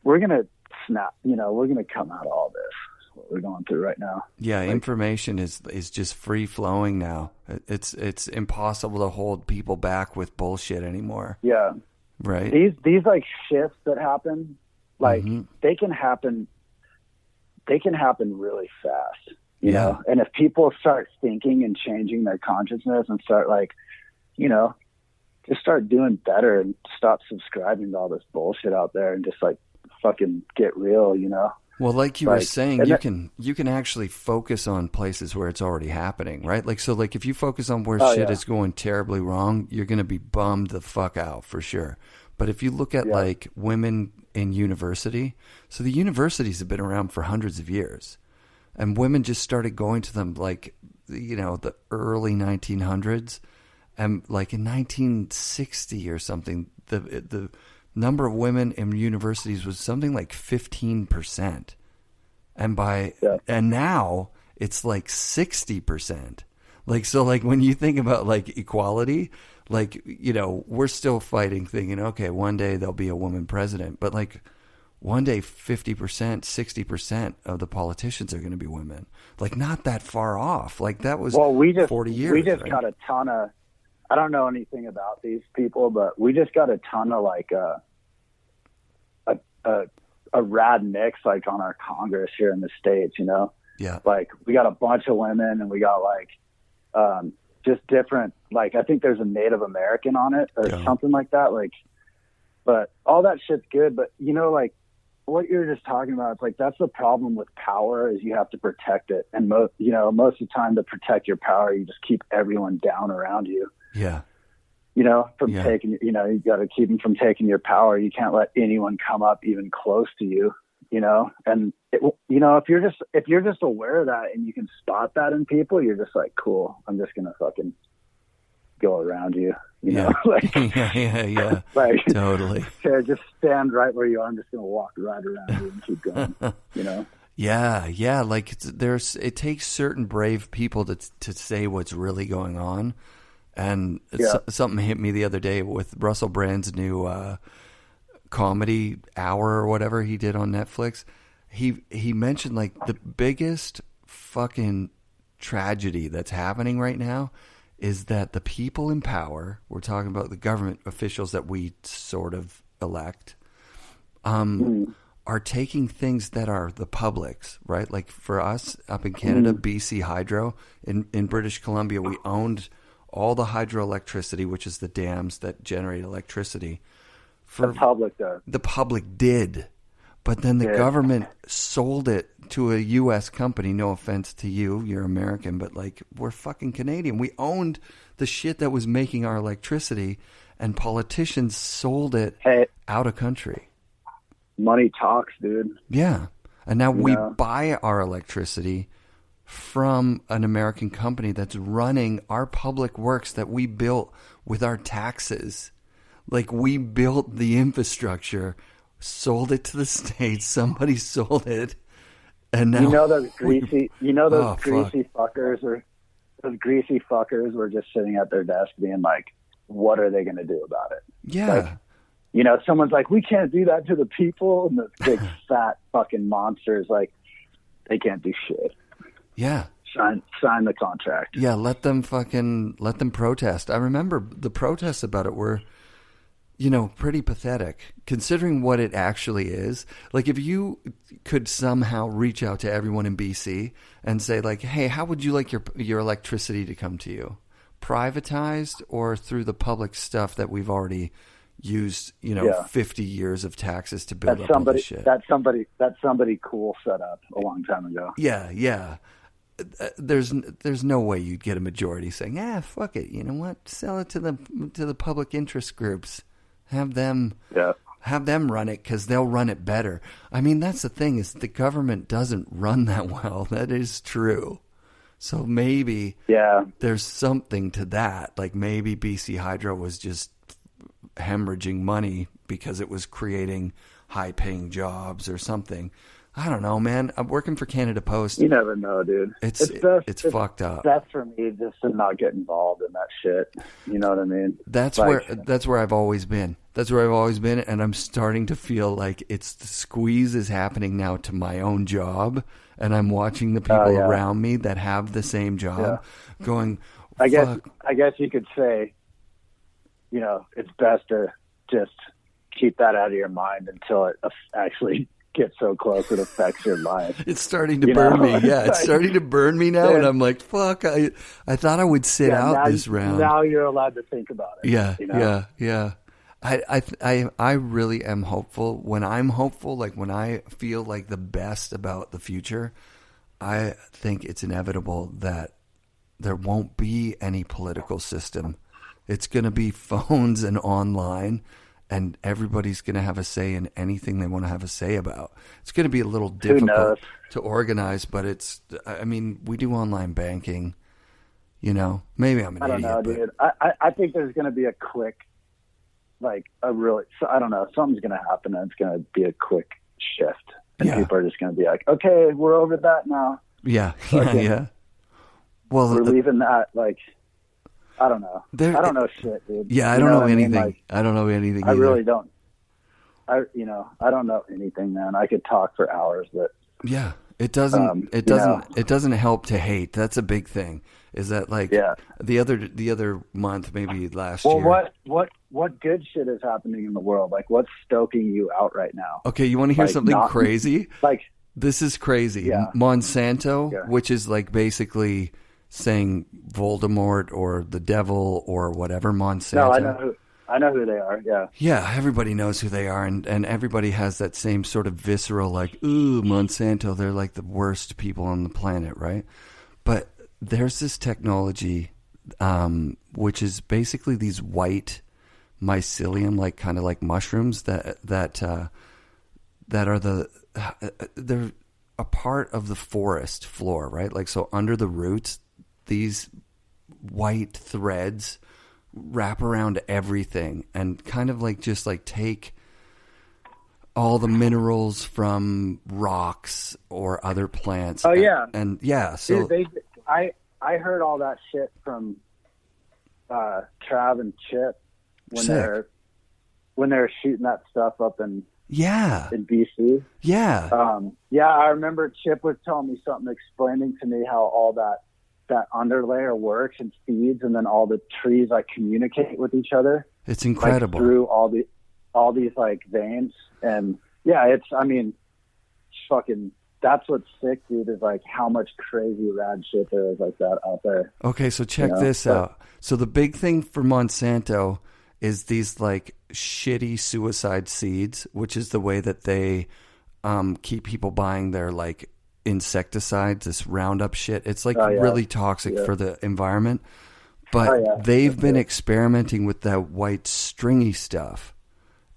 we're going to snap, we're going to come out of all this. What we're going through right now. Yeah, like, information is just free flowing now. It's impossible to hold people back with bullshit anymore. Yeah. Right. These like shifts that happen, like they can happen really fast, you know? And if people start thinking and changing their consciousness and start like, just start doing better and stop subscribing to all this bullshit out there and just like fucking get real, Well, like you were saying, you can actually focus on places where it's already happening, right? Like, so like if you focus on where shit is going terribly wrong, you're going to be bummed the fuck out for sure. But if you look at like women in university, so the universities have been around for hundreds of years, and women just started going to them like, the early 1900s, and like in 1960 or something, the number of women in universities was something like 15%. And now it's like 60%. Like, so like when you think about like equality, like, we're still fighting thinking, okay, one day there'll be a woman president, but like one day 50%, 60% of the politicians are going to be women. Like, not that far off. Like, that was 40 years. We just got a ton of, I don't know anything about these people, but we just got a ton of like a rad mix like on our Congress here in the States, Yeah. Like, we got a bunch of women, and we got like just different, like, I think there's a Native American on it or something like that. Like, but all that shit's good. But like what you're just talking about, it's like, that's the problem with power, is you have to protect it. And most of the time, to protect your power, you just keep everyone down around you. Yeah. Taking, you got to keep them from taking your power. You can't let anyone come up even close to you, and if you're just aware of that and you can spot that in people, you're just like, cool, I'm just going to fucking go around you, like, yeah. Like, totally. Just stand right where you are. I'm just going to walk right around you and keep going, Yeah. Like, it takes certain brave people to say what's really going on. And something hit me the other day with Russell Brand's new comedy hour or whatever he did on Netflix. He mentioned like the biggest fucking tragedy that's happening right now is that the people in power, we're talking about the government officials that we sort of elect, are taking things that are the public's, right? Like for us up in Canada, BC Hydro, in British Columbia, we owned all the hydroelectricity, which is the dams that generate electricity. The public does. The public did. But then the government sold it to a U.S. company. No offense to you, you're American, but like we're fucking Canadian. We owned the shit that was making our electricity, and politicians sold it out of country. Money talks, dude. Yeah. And now we buy our electricity from an American company that's running our public works that we built with our taxes. Like we built the infrastructure, sold it to the States, somebody sold it, and now those greasy fuckers were just sitting at their desk being like, what are they going to do about it? Yeah. Like, someone's like, we can't do that to the people, and the big fat fucking monsters like, they can't do shit. Yeah. Sign the contract. Yeah, let them protest. I remember the protests about it were, pretty pathetic considering what it actually is. Like if you could somehow reach out to everyone in BC and say like, hey, how would you like your electricity to come to you? Privatized or through the public stuff that we've already used, 50 years of taxes to build up all this shit. That's somebody cool set up a long time ago. Yeah. There's no way you'd get a majority saying, fuck it. You know what? Sell it to the public interest groups. Have them run it because they'll run it better. I mean, that's the thing is the government doesn't run that well. That is true. So maybe there's something to that. Like maybe BC Hydro was just hemorrhaging money because it was creating high-paying jobs or something. I don't know, man. I'm working for Canada Post. You never know, dude. It's fucked up. That's for me just to not get involved in that shit. You know what I mean? That's where I've always been. That's where I've always been, and I'm starting to feel like the squeeze is happening now to my own job, and I'm watching the people around me that have the same job going, I guess you could say, it's best to just keep that out of your mind until it actually gets so close it affects your life. It's starting to burn me. Yeah, it's starting to burn me now, and I'm like, fuck, I thought I would sit out this round. Now you're allowed to think about it. Yeah. I really am hopeful. When I'm hopeful, like when I feel like the best about the future, I think it's inevitable that there won't be any political system. It's going to be phones and online, and everybody's going to have a say in anything they want to have a say about. It's going to be a little difficult to organize, but we do online banking, maybe I'm an idiot. I don't know, dude. I think there's going to be a quick, I don't know, something's going to happen and it's going to be a quick shift. And people are just going to be like, okay, we're over that now. Yeah. Well, we're leaving that, I don't know. I don't know shit, dude. Yeah, I don't know anything. I don't know anything. I really don't. I don't know anything, man. I could talk for hours, but it doesn't help to hate. That's a big thing. Is that the other month, maybe last year? Well, what good shit is happening in the world? Like, what's stoking you out right now? Okay, you want to hear something crazy? This is crazy. Yeah. Monsanto, which is basically saying Voldemort or the devil or whatever. Monsanto. No, I know who they are. Yeah. Yeah, everybody knows who they are, and everybody has that same sort of visceral ooh, Monsanto, they're like the worst people on the planet, right? But there's this technology, which is basically these white mycelium, kind of like mushrooms that are they're a part of the forest floor, right? So under the roots, these white threads wrap around everything and kind of take all the minerals from rocks or other plants. Oh yeah. So dude, I heard all that shit from Trav and Chip when they're shooting that stuff up in BC. Yeah. I remember Chip was telling me something, explaining to me how all that underlayer works and feeds, and then all the trees communicate with each other. It's incredible. Through all these veins, and it's fucking. That's what's sick, dude. Is how much crazy rad shit there is like that out there. Okay, so check this out. So the big thing for Monsanto is these shitty suicide seeds, which is the way that they keep people buying their like insecticides, this Roundup shit. It's like really toxic for the environment. But they've been experimenting with that white stringy stuff,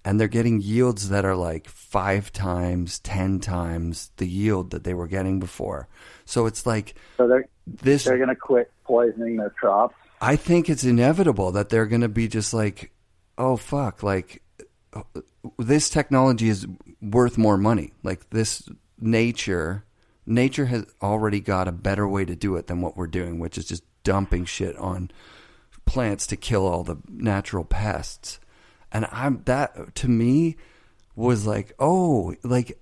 and they're getting yields that are like 5 times, 10 times the yield that they were getting before. So it's like they're going to quit poisoning their crops. I think it's inevitable that they're going to be just like, oh fuck, like this technology is worth more money. Like this nature has already got a better way to do it than what we're doing, which is just dumping shit on plants to kill all the natural pests. And that to me was like, oh, like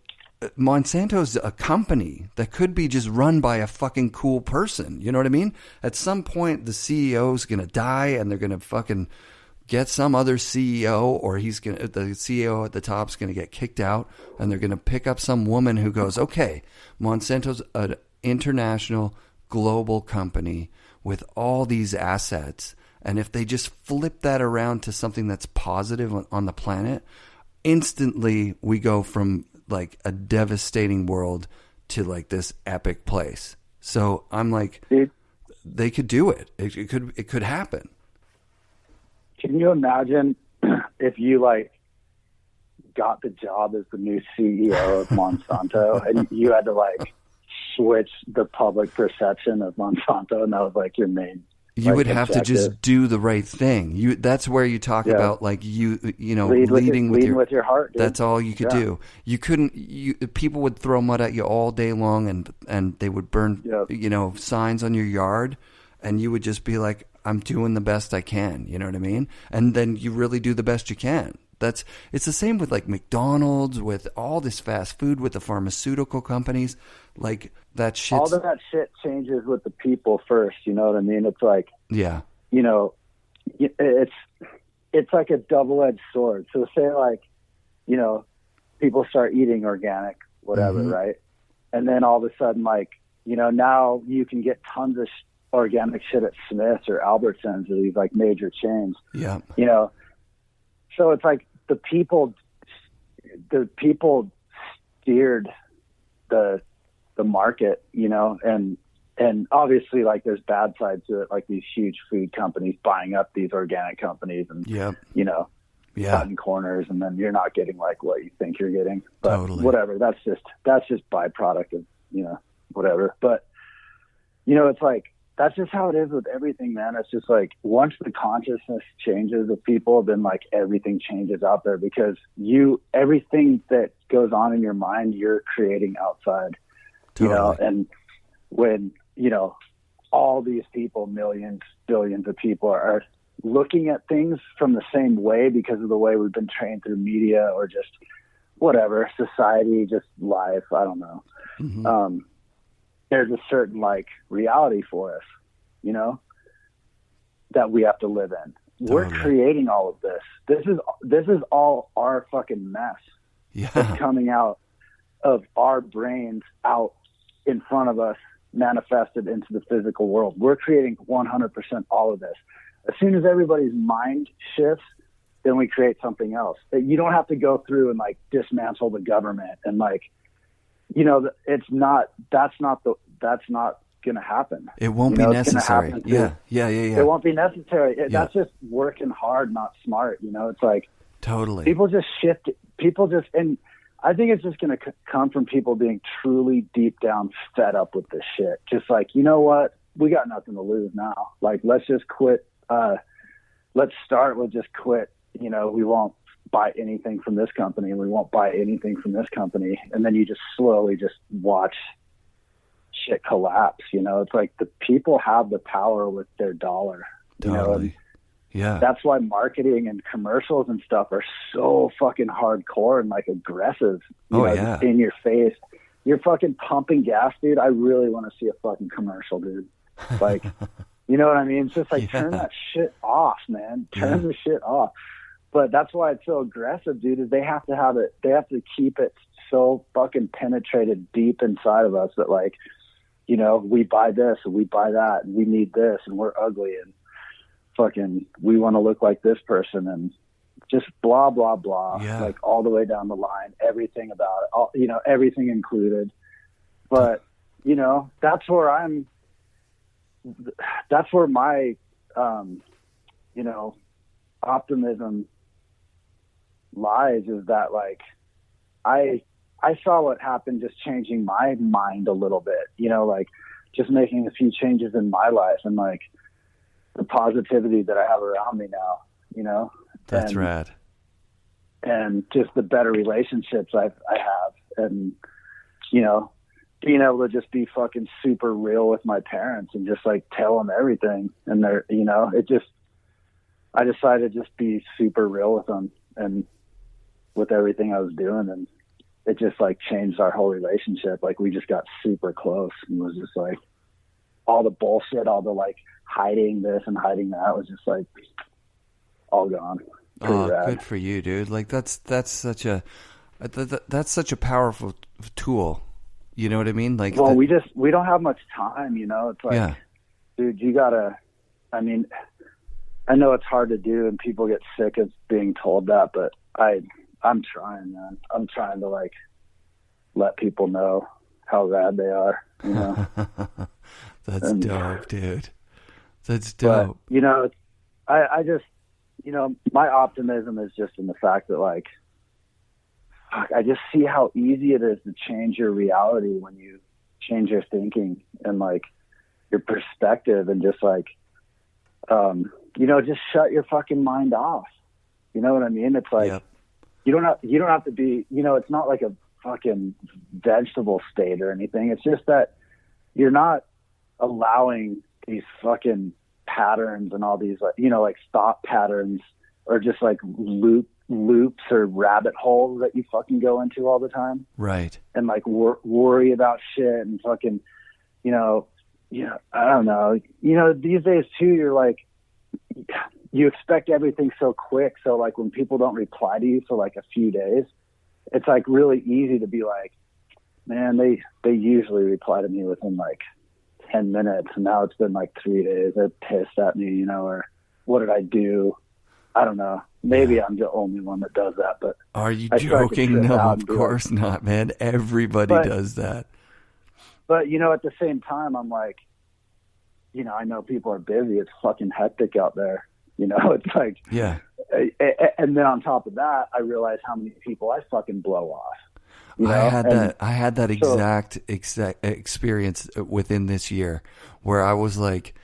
Monsanto's a company that could be just run by a fucking cool person. You know what I mean? At some point, the CEO's going to die and they're going to fucking get some other CEO, or the CEO at the top's going to get kicked out, and they're going to pick up some woman who goes, okay, Monsanto's an international global company with all these assets. And if they just flip that around to something that's positive on the planet, instantly we go from like a devastating world to like this epic place. So I'm like, they could do it. It could happen. Can you imagine if you like got the job as the new CEO of Monsanto and you had to like switch the public perception of Monsanto, and that was like your main. You would have to just do the right thing. That's where you talk about like leading with your heart. Dude. That's all you could do. You couldn't. People would throw mud at you all day long, and they would burn signs on your yard, and you would just be like, I'm doing the best I can. You know what I mean? And then you really do the best you can. It's the same with like McDonald's, with all this fast food, with the pharmaceutical companies. Like that shit. All of that shit changes with the people first. You know what I mean? It's like, it's like a double-edged sword. So say like, people start eating organic, whatever, right? And then all of a sudden, like, now you can get tons of organic shit at Smith's or Albertsons or these like major chains. Yeah. So it's like the people steered the market, and obviously like there's bad sides to it, like these huge food companies buying up these organic companies and, cutting corners, and then you're not getting like what you think you're getting, but whatever, that's just byproduct of, whatever. But, it's like, that's just how it is with everything, man. It's just like once the consciousness changes of people, then like everything changes out there, because everything that goes on in your mind, you're creating outside, and when, all these people, millions, billions of people are looking at things from the same way because of the way we've been trained through media or just whatever, society, just life. I don't know. There's a certain like reality for us, that we have to live in. We're creating all of this. This is all our fucking mess. It's coming out of our brains out in front of us, manifested into the physical world. We're creating 100% all of this. As soon as everybody's mind shifts, then we create something else. You don't have to go through and like dismantle the government and like, that's not going to happen. It won't be necessary. Yeah. It won't be necessary. That's just working hard, not smart. It's like people just shift. And I think it's just going to come from people being truly deep down fed up with this shit. Just like, you know what? We got nothing to lose now. Like, let's just quit. Let's start with just quit. We won't buy anything from this company, and we won't buy anything from this company. And then you just slowly just watch shit collapse. It's like the people have the power with their dollar. That's why marketing and commercials and stuff are so fucking hardcore and like aggressive. In your face. You're fucking pumping gas, dude. I really want to see a fucking commercial, dude. Like, you know what I mean? It's just like, turn that shit off, man. Turn the shit off. But that's why it's so aggressive, dude, is they have to have it. They have to keep it so fucking penetrated deep inside of us that like, we buy this and we buy that and we need this and we're ugly and fucking we want to look like this person and just blah, blah, blah, Yeah. like all the way down the line, everything about it, all, you know, everything included. But, you know, that's where my, you know, optimism lies, is that like, I saw what happened just changing my mind a little bit, you know, like just making a few changes in my life, and like the positivity that I have around me now, you know. That's rad. And just the better relationships I have, and, you know, being able to just be fucking super real with my parents and just like tell them everything. And they're, you know, I decided to just be super real with them and with everything I was doing. And it just like changed our whole relationship. Like we just got super close, and was just like all the bullshit, all the like hiding this and hiding that was just like all gone. Oh, rad. good for you, dude. Like that's such a powerful tool. You know what I mean? Like, well, we don't have much time, you know. It's like, yeah. Dude, you gotta, I mean, I know it's hard to do and people get sick of being told that, but I'm trying, man. I'm trying to like let people know how rad they are, you know. That's dope, dude. That's dope. But, you know, I just, you know, my optimism is just in the fact that like, I just see how easy it is to change your reality when you change your thinking and like your perspective, and just like, you know, just shut your fucking mind off. You know what I mean? It's like, yep. you don't have to be, you know, it's not like a fucking vegetable state or anything. It's just that you're not allowing these fucking patterns and all these, like, you know, like thought patterns or just like loops or rabbit holes that you fucking go into all the time. Right. And like worry about shit and fucking, you know, I don't know. You know, these days too, you're like, you expect everything so quick. So like when people don't reply to you for like a few days, it's like really easy to be like, man, they usually reply to me within like 10 minutes. And now it's been like 3 days. They're pissed at me, you know, or what did I do? I don't know. Maybe I'm the only one that does that, but are you joking? No, of course not, man. Everybody does that. But, you know, at the same time, I'm like, you know, I know people are busy. It's fucking hectic out there. You know, it's like, yeah. And then on top of that, I realize how many people I fucking blow off. You know? I had that exact experience within this year where I was like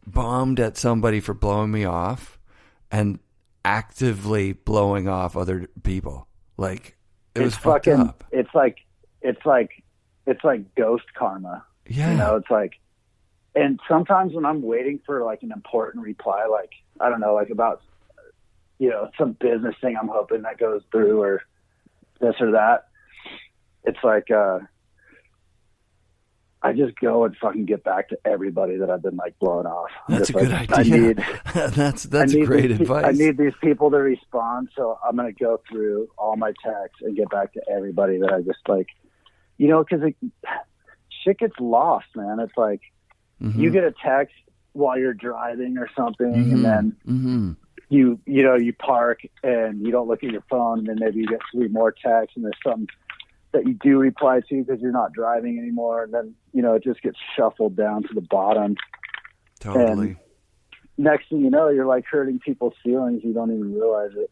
bummed at somebody for blowing me off and actively blowing off other people. Like it was fucked up. It's like ghost karma. Yeah. You know, it's like, and sometimes when I'm waiting for like an important reply, like, I don't know, like about, you know, some business thing I'm hoping that goes through or this or that, it's like, I just go and fucking get back to everybody that I've been like blowing off. That's a good idea. That's great advice. I need these people to respond. So I'm going to go through all my texts and get back to everybody that I just like, you know, cause shit gets lost, man. It's like, you get a text while you're driving or something, and then you know, you park and you don't look at your phone, and then maybe you get 3 more texts, and there's some that you do reply to because you're not driving anymore, and then, you know, it just gets shuffled down to the bottom. Totally. And next thing you know, you're like hurting people's feelings. You don't even realize it.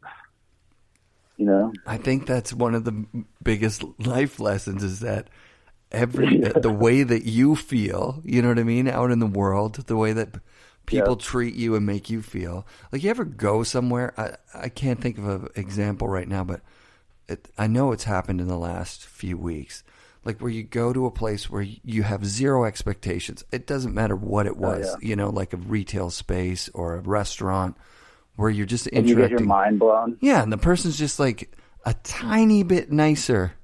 You know? I think that's one of the biggest life lessons is that the way that you feel, you know what I mean, out in the world, the way that people treat you and make you feel. Like, you ever go somewhere? I can't think of an example right now, but I know it's happened in the last few weeks. Like, where you go to a place where you have zero expectations. It doesn't matter what it was, you know, like a retail space or a restaurant where you're just interacting. And you get your mind blown. Yeah, and the person's just like a tiny bit nicer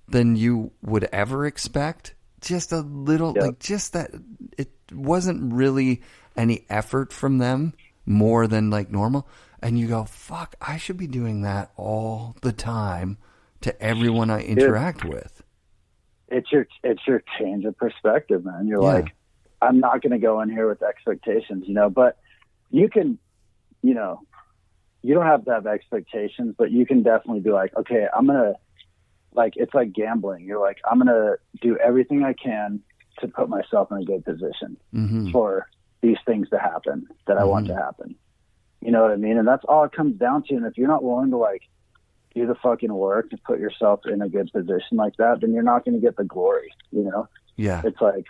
than you would ever expect. Just a little, like just that. It wasn't really any effort from them more than like normal. And you go, fuck, I should be doing that all the time to everyone I interact with. It's your change of perspective, man. You're like, I'm not going to go in here with expectations, you know, but you can, you know, you don't have to have expectations, but you can definitely be like, okay, I'm going to, like, it's like gambling. You're like, I'm going to do everything I can to put myself in a good position for these things to happen that I want to happen. You know what I mean? And that's all it comes down to. And if you're not willing to, like, do the fucking work to put yourself in a good position like that, then you're not going to get the glory, you know? Yeah. It's like,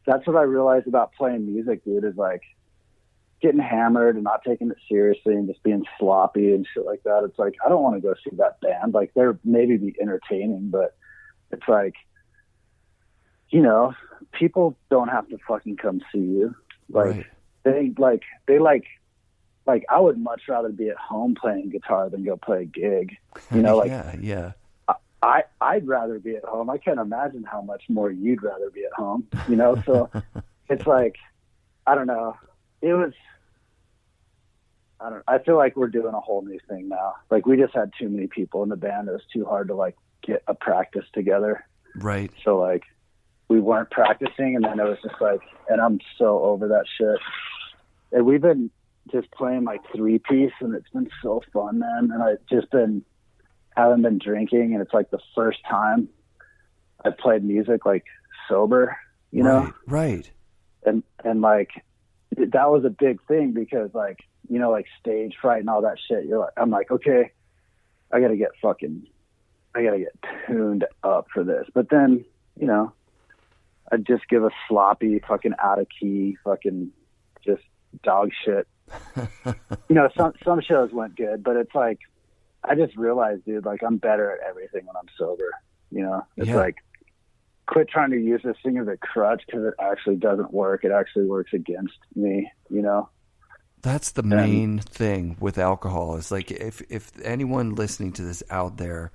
that's what I realized about playing music, dude, is like getting hammered and not taking it seriously and just being sloppy and shit like that. It's like, I don't want to go see that band. Like, they're maybe be entertaining, but it's like, you know, people don't have to fucking come see you. Like, I would much rather be at home playing guitar than go play a gig. You know, like, yeah. I'd rather be at home. I can't imagine how much more you'd rather be at home, you know? So it's like, I don't know. I feel like we're doing a whole new thing now. Like, we just had too many people in the band. It was too hard to, like, get a practice together. Right. So, like, we weren't practicing, and then it was just like, and I'm so over that shit. And we've been just playing like 3-piece, and it's been so fun, man. And haven't been drinking, and it's like the first time I played music like sober, you know? Right. And like, that was a big thing because, like, you know, like stage fright and all that shit. I'm like, okay, I gotta get tuned up for this. But then, you know, I'd just give a sloppy, fucking out of key, fucking just dog shit. You know, some shows went good, but it's like, I just realized, dude, like, I'm better at everything when I'm sober. You know, it's like, quit trying to use this thing as a crutch because it actually doesn't work. It actually works against me, you know? That's the main thing with alcohol. Is like, if anyone listening to this out there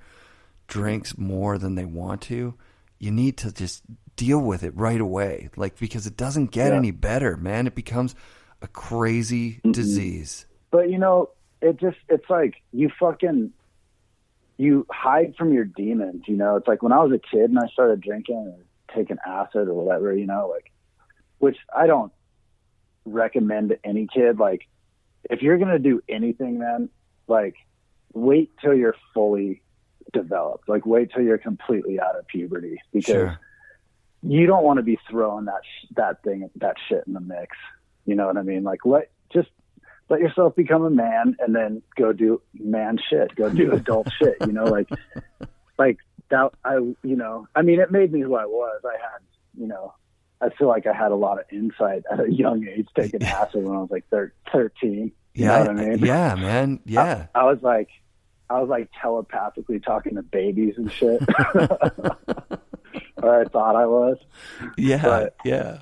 drinks more than they want to, you need to just deal with it right away. Like, because it doesn't get any better, man. It becomes a crazy disease. But, you know, it's like you hide from your demons, you know? It's like when I was a kid and I started drinking and taking acid or whatever, you know, like, which I don't recommend to any kid. Like, if you're going to do anything, man, like, wait till you're fully developed. Like, wait till you're completely out of puberty, because you don't want to be throwing that shit in the mix. You know what I mean? Like, let yourself become a man and then go do man shit, go do adult shit, you know, like that. You know, I mean, it made me who I was. I had, you know, I feel like I had a lot of insight at a young age, taking acid when I was like 13. You know what I mean? Yeah, man. Yeah. I was like telepathically talking to babies and shit. Or I thought I was. Yeah. But yeah.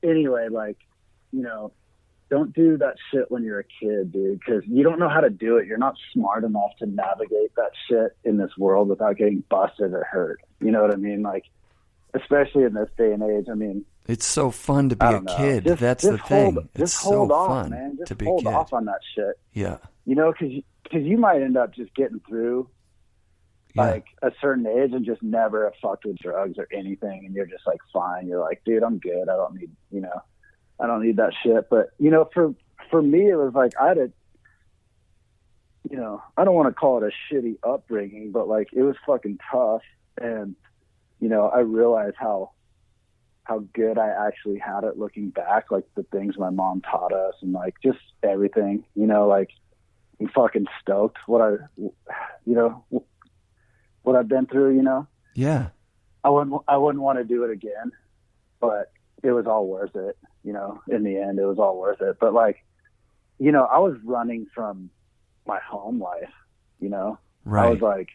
Anyway, like, you know, don't do that shit when you're a kid, dude, because you don't know how to do it. You're not smart enough to navigate that shit in this world without getting busted or hurt. You know what I mean? Like, especially in this day and age. I mean, it's so fun to be a kid. That's the thing. It's so fun to be a kid. Hold off on that shit. Yeah. You know, because you might end up just getting through like a certain age and just never have fucked with drugs or anything, and you're just like fine. You're like, dude, I'm good. I don't need that shit. But, you know, for me, it was like I had you know, I don't want to call it a shitty upbringing, but like it was fucking tough. And, you know, I realized how good I actually had it looking back, like the things my mom taught us and like just everything, you know, like I'm fucking stoked what I've been through, you know? Yeah. I wouldn't want to do it again, but it was all worth it. You know, in the end, it was all worth it. But like, you know, I was running from my home life, you know, I was like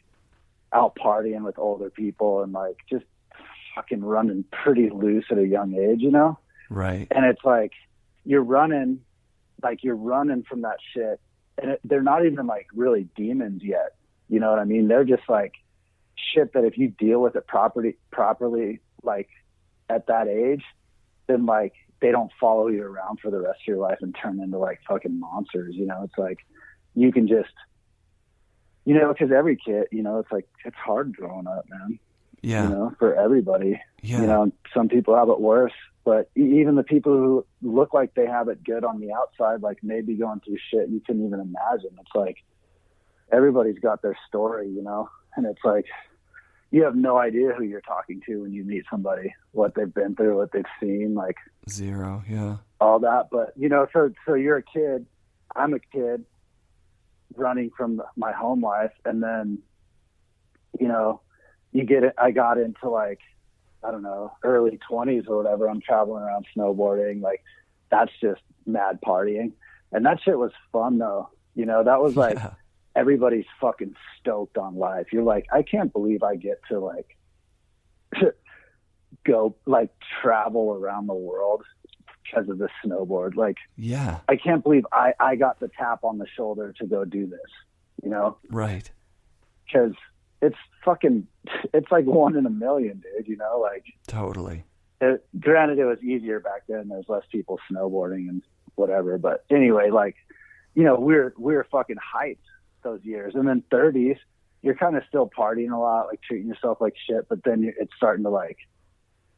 out partying with older people and like just fucking running pretty loose at a young age, you know? Right. And it's like, you're running from that shit. And they're not even like really demons yet. You know what I mean? They're just like shit that if you deal with it properly, like at that age, then like they don't follow you around for the rest of your life and turn into like fucking monsters. You know, it's like you can just, you know, because every kid, you know, it's like it's hard growing up, man. Yeah. You know, for everybody. Yeah. You know, some people have it worse. But even the people who look like they have it good on the outside, like maybe going through shit you couldn't even imagine. It's like everybody's got their story, you know? And it's like you have no idea who you're talking to when you meet somebody, what they've been through, what they've seen, like zero, yeah, all that. But, you know, so you're a kid, I'm a kid running from my home life. And then, you know, you get it. I got into like, I don't know, early 20s or whatever. I'm traveling around snowboarding. Like that's just mad partying. And that shit was fun though. You know, that was like, everybody's fucking stoked on life. You're like, I can't believe I get to like go like travel around the world because of this snowboard. Like, yeah, I can't believe I got the tap on the shoulder to go do this, you know? Right. Cause it's like 1 in a million, dude, you know, like totally. Granted it was easier back then. There's less people snowboarding and whatever. But anyway, like, you know, we're fucking hyped those years. And then 30s, you're kind of still partying a lot, like treating yourself like shit. But then it's starting to like,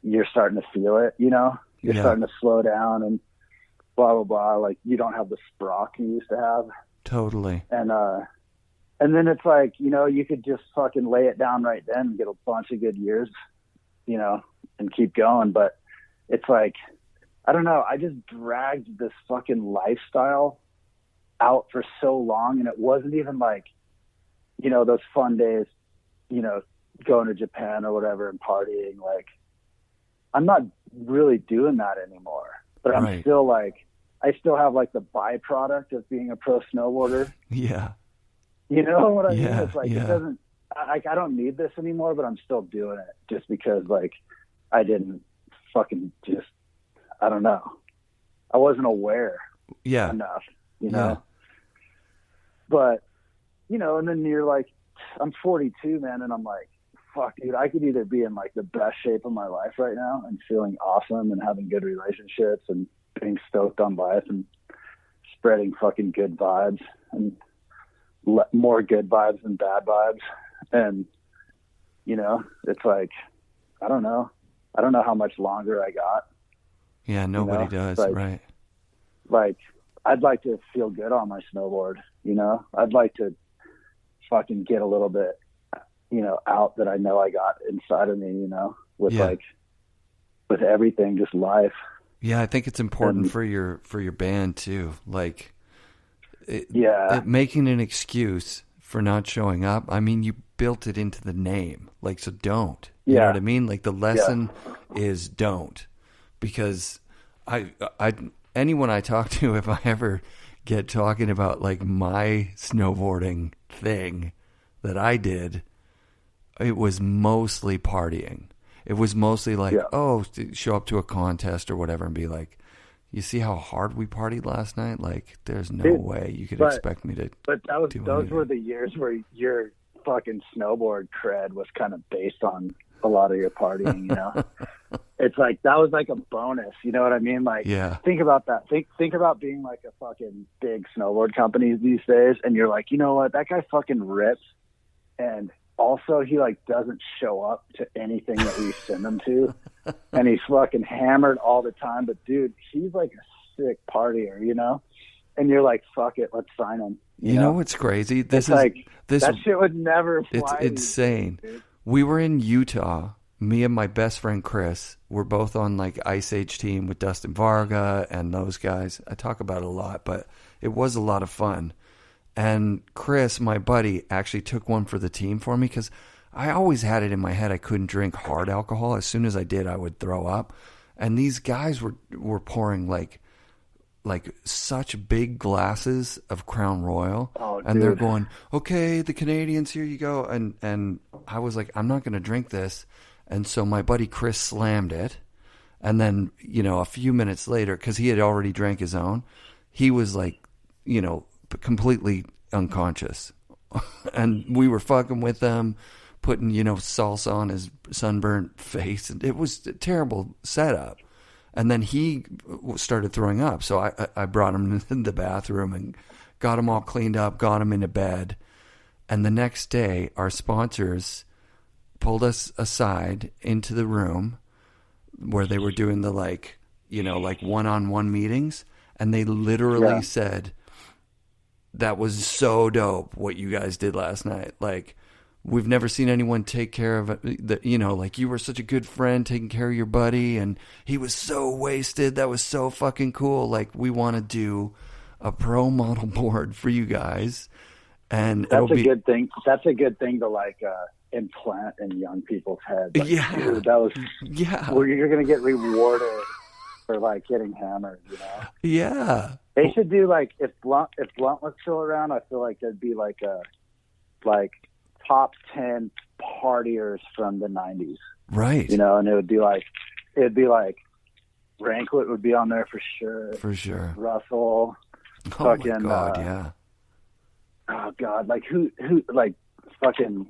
you're starting to feel it, you know, you're starting to slow down and blah, blah, blah. Like you don't have the sprock you used to have. Totally. And then it's like, you know, you could just fucking lay it down right then and get a bunch of good years, you know, and keep going. But it's like, I don't know. I just dragged this fucking lifestyle out for so long. And it wasn't even like, you know, those fun days, you know, going to Japan or whatever and partying. Like, I'm not really doing that anymore. But I'm still like, I still have like the byproduct of being a pro snowboarder. Yeah. You know what I mean? It's like, it doesn't, I don't need this anymore, but I'm still doing it just because like I didn't fucking just, I don't know. I wasn't aware enough, you know? Yeah. But, you know, and then you're like, I'm 42, man. And I'm like, fuck, dude, I could either be in like the best shape of my life right now and feeling awesome and having good relationships and being stoked on life and spreading fucking good vibes and more good vibes than bad vibes. And, you know, it's like, I don't know how much longer I got. Yeah. Nobody does. Like, right. Like I'd like to feel good on my snowboard, you know, I'd like to fucking get a little bit, you know, out that I know I got inside of me, you know, with like, with everything, just life. Yeah. I think it's important for your band too. Like, making an excuse for not showing up. I mean, you built it into the name. Like, so don't. You know what I mean? Like the lesson is don't, because anyone I talk to, if I ever get talking about like my snowboarding thing that I did, it was mostly partying. It was mostly like, show up to a contest or whatever and be like, you see how hard we partied last night? Like, there's no way you could expect me to. But those were the years where your fucking snowboard cred was kind of based on a lot of your partying, you know? It's like, that was like a bonus, you know what I mean? Like, think about that. Think about being like a fucking big snowboard company these days, and you're like, you know what? That guy fucking rips, and also he like doesn't show up to anything that we send him to. And he's fucking hammered all the time. But dude, he's like a sick partier, you know? And you're like, fuck it, let's sign him. You know what's crazy? That shit would never fly. It's insane. We were in Utah. Me and my best friend Chris were both on like Ice Age team with Dustin Varga and those guys. I talk about it a lot, but it was a lot of fun. And Chris, my buddy, actually took one for the team for me because I always had it in my head I couldn't drink hard alcohol. As soon as I did, I would throw up. And these guys were pouring like such big glasses of Crown Royal. And they're going, okay, the Canadians, here you go. And I was like, I'm not going to drink this. And so my buddy Chris slammed it. And then, you know, a few minutes later, because he had already drank his own, he was like, you know, completely unconscious. And we were fucking with them, putting, you know, salsa on his sunburnt face. It was a terrible setup. And then he started throwing up. So I brought him in the bathroom and got him all cleaned up, got him into bed. And the next day, our sponsors pulled us aside into the room, where they were doing the like one-on-one meetings, and they literally said that was so dope what you guys did last night. Like, we've never seen anyone take care of it. Like, you were such a good friend taking care of your buddy, and he was so wasted. That was so fucking cool. Like, we want to do a pro model board for you guys. And that's a good thing. That's a good thing to like implant in young people's heads. Like, dude, that was where you're going to get rewarded for like getting hammered, Yeah. They should do like, if Blunt was still around, I feel like there'd be like a top 10 partiers from the 90s. Right. And it'd be like Ranklet would be on there for sure. For sure. Russell. Oh my God, yeah. Oh God, like who like fucking.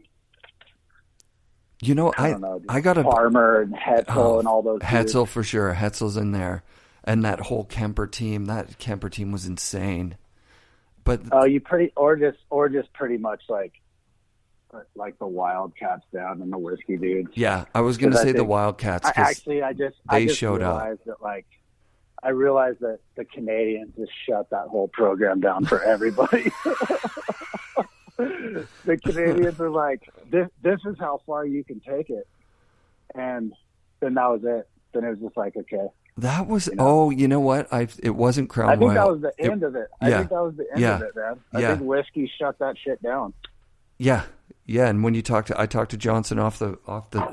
I don't know, I got a Farmer and Hetzel and all those. Hetzel dudes. for sure. Hetzel's in there, and that whole Kemper team. That Kemper team was insane. But just pretty much like the Wildcats down and the Whiskey dudes. Yeah, I was going to say the Wildcats. They showed up. I realized that the Canadians just shut that whole program down for everybody. The Canadians are like, this is how far you can take it. And then that was it. Then it was just like, okay. That was, you know what? It wasn't Crown Royal. I think that was the end of it. I think that was the end of it, man. I think Whiskey shut that shit down. Yeah. Yeah. And when I talked to Johnson off the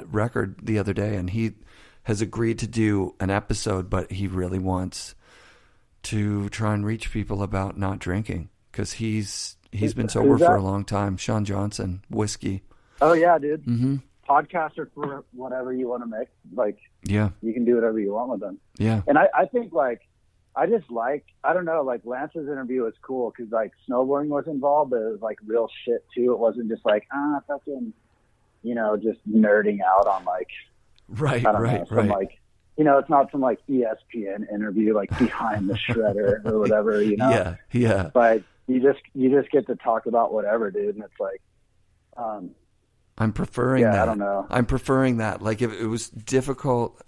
record the other day, and he has agreed to do an episode, but he really wants to try and reach people about not drinking, because he's been sober for a long time. Sean Johnson, Whiskey. Oh yeah, dude. Mm-hmm. Podcaster for whatever you want to make. Like, yeah, you can do whatever you want with them. Yeah. And I think like, I don't know, like Lance's interview was cool because like snowboarding was involved, but it was like real shit too. It wasn't just like, fucking, just nerding out on like, right. Like, it's not some like ESPN interview, like behind the shredder or whatever, Yeah. Yeah. But you just get to talk about whatever, dude. And it's like, I'm preferring that. I don't know. I'm preferring that. Like, if it was difficult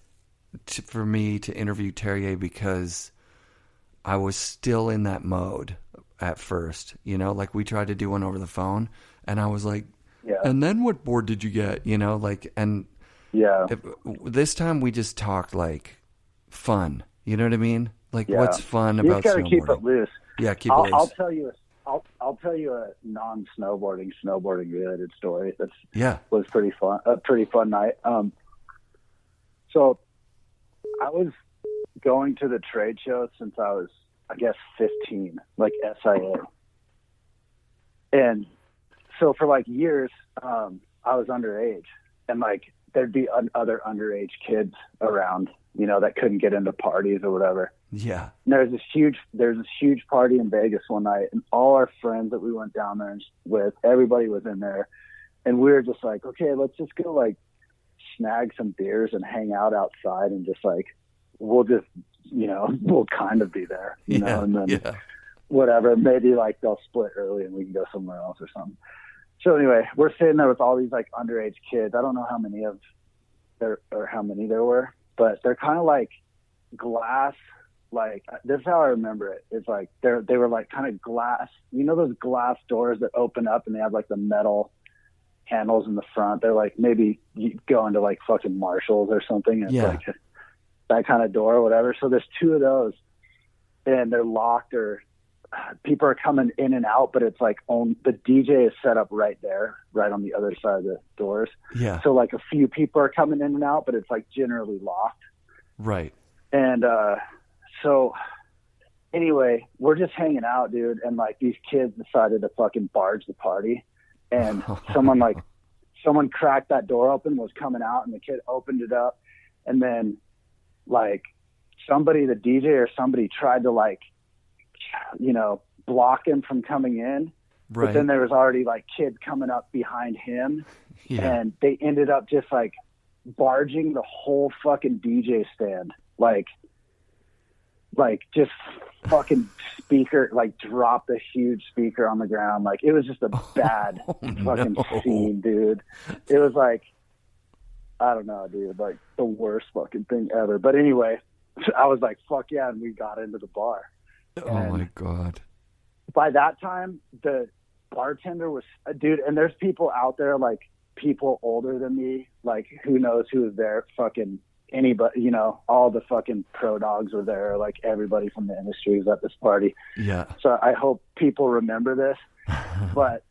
for me to interview Terrier because I was still in that mode at first, like we tried to do one over the phone, and I was like, and then what board did you get? This time we just talked like fun. You know what I mean? Like, what's fun about snowboarding? You just gotta keep it loose. Yeah, keep it loose. I'll tell you a non-snowboarding related story. Was pretty fun. A pretty fun night. So I was going to the trade show since I was, I guess, 15, like SIA. And so for like years, I was underage, and like there'd be other underage kids around, that couldn't get into parties or whatever. Yeah. And there's this huge party in Vegas one night, and all our friends that we went down there with, everybody was in there, and we were just like, okay, let's just go like snag some beers and hang out outside, and just like we'll just we'll kind of be there, know, and then whatever, maybe like they'll split early and we can go somewhere else or something. So anyway, we're sitting there with all these like underage kids. I don't know how many there were, but they're kind of like glass. Like, this is how I remember it. It's like they were like kind of glass. Those glass doors that open up and they have like the metal handles in the front. They're like, maybe you go into like fucking Marshalls or something. And it's like that kind of door or whatever. So there's two of those, and they're locked, or people are coming in and out, but it's like the DJ is set up right there, right on the other side of the doors. Yeah. So like a few people are coming in and out, but it's like generally locked. Right. And so anyway, we're just hanging out, dude. And like these kids decided to fucking barge the party, and someone cracked that door open, was coming out, and the kid opened it up. And then like the DJ or somebody tried to like, block him from coming in. Right. But then there was already like kids coming up behind him, and they ended up just like barging the whole fucking DJ stand. Like just fucking speaker, like dropped a huge speaker on the ground. Like, it was just a bad fucking scene, dude. It was like, I don't know, dude, like the worst fucking thing ever. But anyway, I was like, fuck yeah, and we got into the bar. Oh my God. By that time, the bartender was, dude, and there's people out there, like people older than me, like who knows who was there, fucking anybody, you know, all the fucking pro dogs were there, like everybody from the industry was at this party. Yeah. So I hope people remember this. But,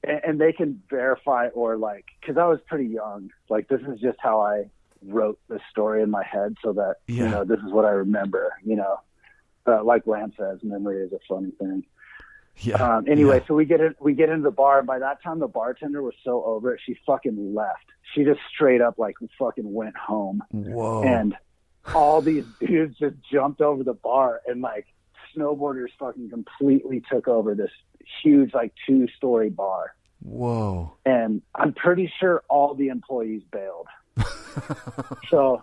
and they can verify, or like, because I was pretty young, like this is just how I wrote the story in my head, so that, you know, this is what I remember, you know. Like Lance says, memory is a funny thing. Yeah. Anyway, so we get into the bar, and by that time the bartender was so over it, she fucking left. She just straight up like fucking went home. Whoa. And all these dudes just jumped over the bar, and like snowboarders fucking completely took over this huge like 2-story bar. Whoa. And I'm pretty sure all the employees bailed. So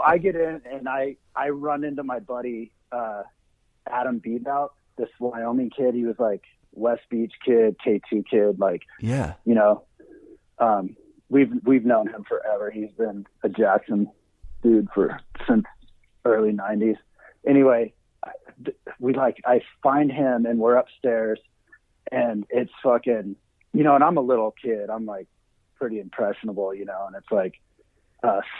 I get in, and I run into my buddy Adam Beebout, this Wyoming kid. He was like West Beach kid, K2 kid, like, yeah, you know, we've known him forever. He's been a Jackson dude since early 90s. Anyway, I find him, and we're upstairs, and it's fucking, you know, and I'm a little kid. I'm like pretty impressionable, you know, and it's like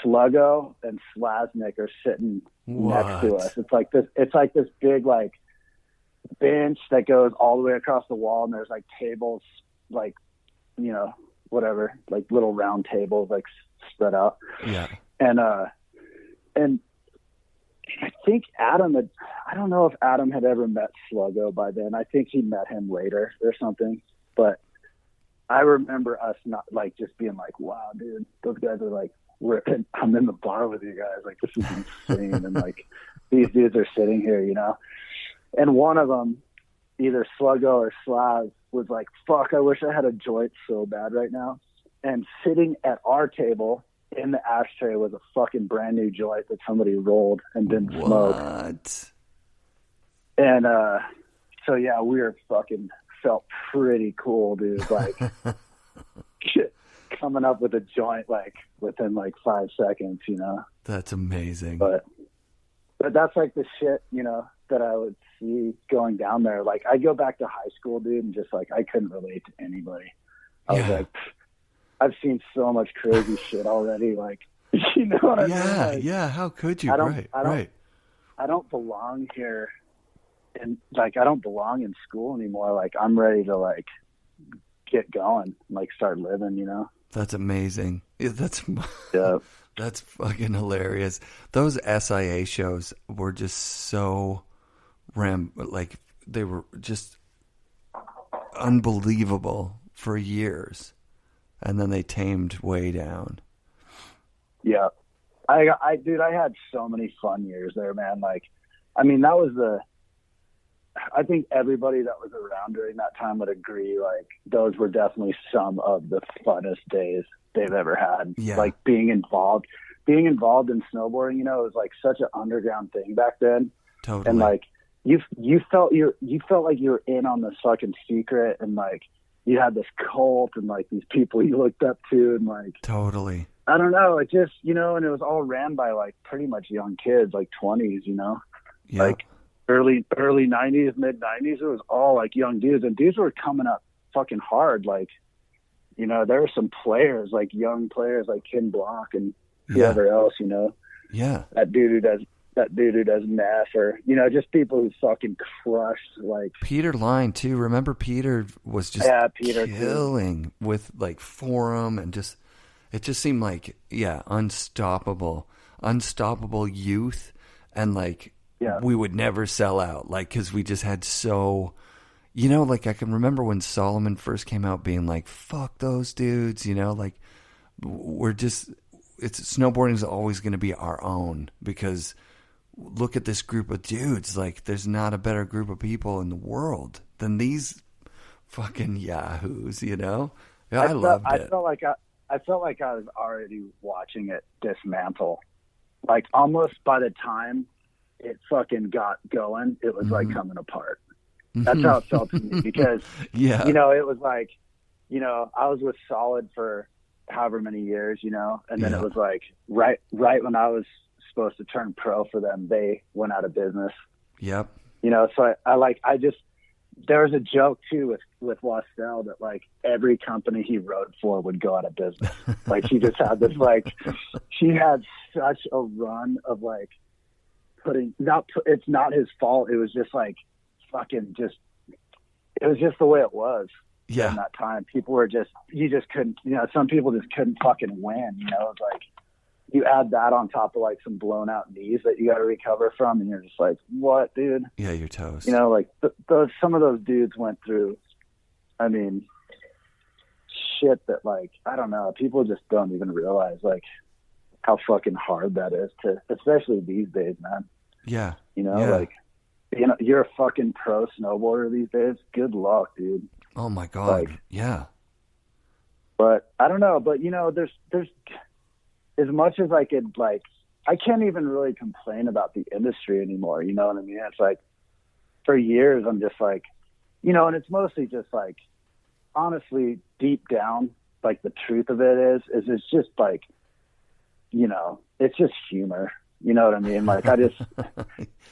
Sluggo and Slasnik are sitting next to us. It's like this big like bench that goes all the way across the wall, and there's like tables, like, you know, whatever, like little round tables like spread out. Yeah. And I think I don't know if Adam had ever met Sluggo by then. I think he met him later or something, but I remember us not like just being like, wow, dude, those guys are like, I'm in the bar with you guys. Like, this is insane. And like, these dudes are sitting here, you know? And one of them, either Sluggo or Slav, was like, fuck, I wish I had a joint so bad right now. And sitting at our table in the ashtray was a fucking brand new joint that somebody rolled and didn't smoke. And so yeah, we were fucking felt pretty cool, dude. Like, coming up with a joint like within like 5 seconds, you know. That's amazing. But that's like the shit, you know, that I would see going down there. Like, I go back to high school, dude, and just like I couldn't relate to anybody. I was like, I've seen so much crazy shit already. Like, you know what I mean? Like, yeah. How could you? I don't belong here, and like I don't belong in school anymore. Like, I'm ready to like get going, like start living, you know. That's amazing. That's fucking hilarious. Those SIA shows were just so like they were just unbelievable for years, and then they tamed way down. Yeah, I had so many fun years there, man. Like, I mean, that was I think everybody that was around during that time would agree, like, those were definitely some of the funnest days they've ever had. Yeah. Like, being involved in snowboarding, you know, it was like such an underground thing back then. Totally. And like, you felt like you were in on this fucking secret, and like, you had this cult and like these people you looked up to, and like, totally. I don't know, it just, you know, and it was all ran by like pretty much young kids, like 20s, you know. Yeah. Like, early 90s, mid 90s, it was all like young dudes, and dudes were coming up fucking hard. Like, you know, there were some players, like young players, like Ken Block and whoever else, you know. Yeah. That dude who does meth, or, you know, just people who fucking crushed, like Peter Line too. Remember Peter was just killing too. With like Forum, and just it just seemed like unstoppable youth, and like. Yeah. We would never sell out, like, because we just had so, you know, like, I can remember when Solomon first came out being like, fuck those dudes, you know, like, snowboarding is always going to be our own, because look at this group of dudes, like, there's not a better group of people in the world than these fucking yahoos, you know? Yeah, I loved it. I felt like I was already watching it dismantle, like, almost by the time it fucking got going, it was like coming apart. That's how it felt to me, because you know, it was like, you know, I was with Solid for however many years, you know, and then it was like right when I was supposed to turn pro for them, they went out of business. Yep. You know, so there was a joke too with Wassell that like every company he rode for would go out of business. Like she just had this like, she had such a run of like it's not his fault. It was just like fucking it was just the way it was. Yeah. In that time, people were you just couldn't, you know, some people just couldn't fucking win, you know. It's like you add that on top of like some blown out knees that you got to recover from, and you're just like, what, dude? Yeah, you're toast. You know, like some of those dudes went through, I mean, shit that like, I don't know, people just don't even realize like how fucking hard that is especially these days, man. Yeah. You know, like, you know, you're a fucking pro snowboarder these days. Good luck, dude. Oh my God. Like, yeah. But I don't know, but you know, there's as much as I could, like, I can't even really complain about the industry anymore. You know what I mean? It's like for years, I'm just like, you know, and it's mostly just like, honestly, deep down, like the truth of it is it's just like, you know, it's just humor. You know what I mean? Like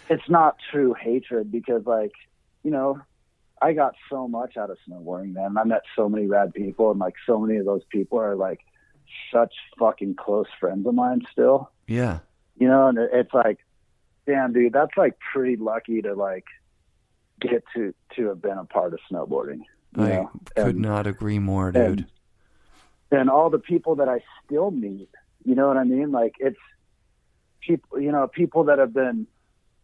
it's not true hatred because like, you know, I got so much out of snowboarding, man. I met so many rad people, and like so many of those people are like such fucking close friends of mine still. Yeah. You know, and it's like, damn, dude, that's like pretty lucky to like get to have been a part of snowboarding. I could not agree more, dude. And all the people that I still meet, you know what I mean? Like it's people, you know, people that have been,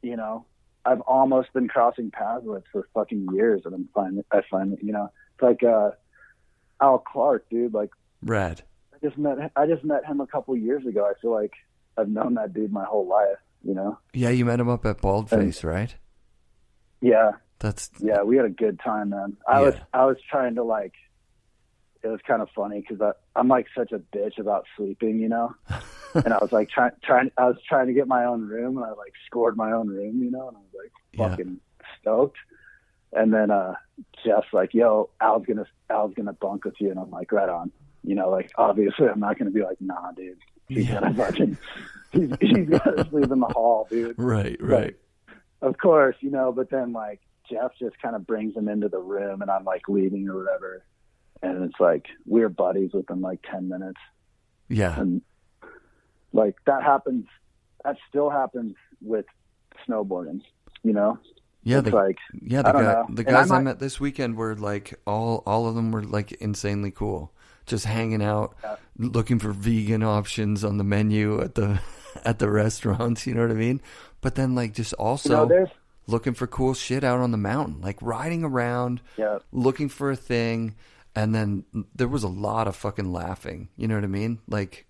you know, I've almost been crossing paths with for fucking years, and I find you know, it's like Al Clark, dude. Like, rad. I just met him a couple years ago. I feel like I've known that dude my whole life, you know. Yeah, you met him up at Baldface, right? Yeah, yeah. We had a good time, man. I was trying to like. It was kind of funny because I'm like such a bitch about sleeping, you know. And I was like trying to get my own room, and I like scored my own room, you know, and I was like fucking stoked. And then Jeff's like, "Yo, Al's gonna bunk with you," and I'm like, "Right on," you know. Like obviously, I'm not gonna be like, "Nah, dude, he's gotta sleep in the hall, dude." Right. Like, of course, you know. But then like Jeff just kind of brings him into the room, and I'm like leaving or whatever, and it's like we're buddies within like 10 minutes. Yeah. And like that still happens with snowboarding, you know? Yeah. The guys I met this weekend were like, all of them were like insanely cool. Just hanging out, looking for vegan options on the menu at the restaurants, you know what I mean? But then like just also looking for cool shit out on the mountain, like riding around, looking for a thing. And then there was a lot of fucking laughing, you know what I mean? Like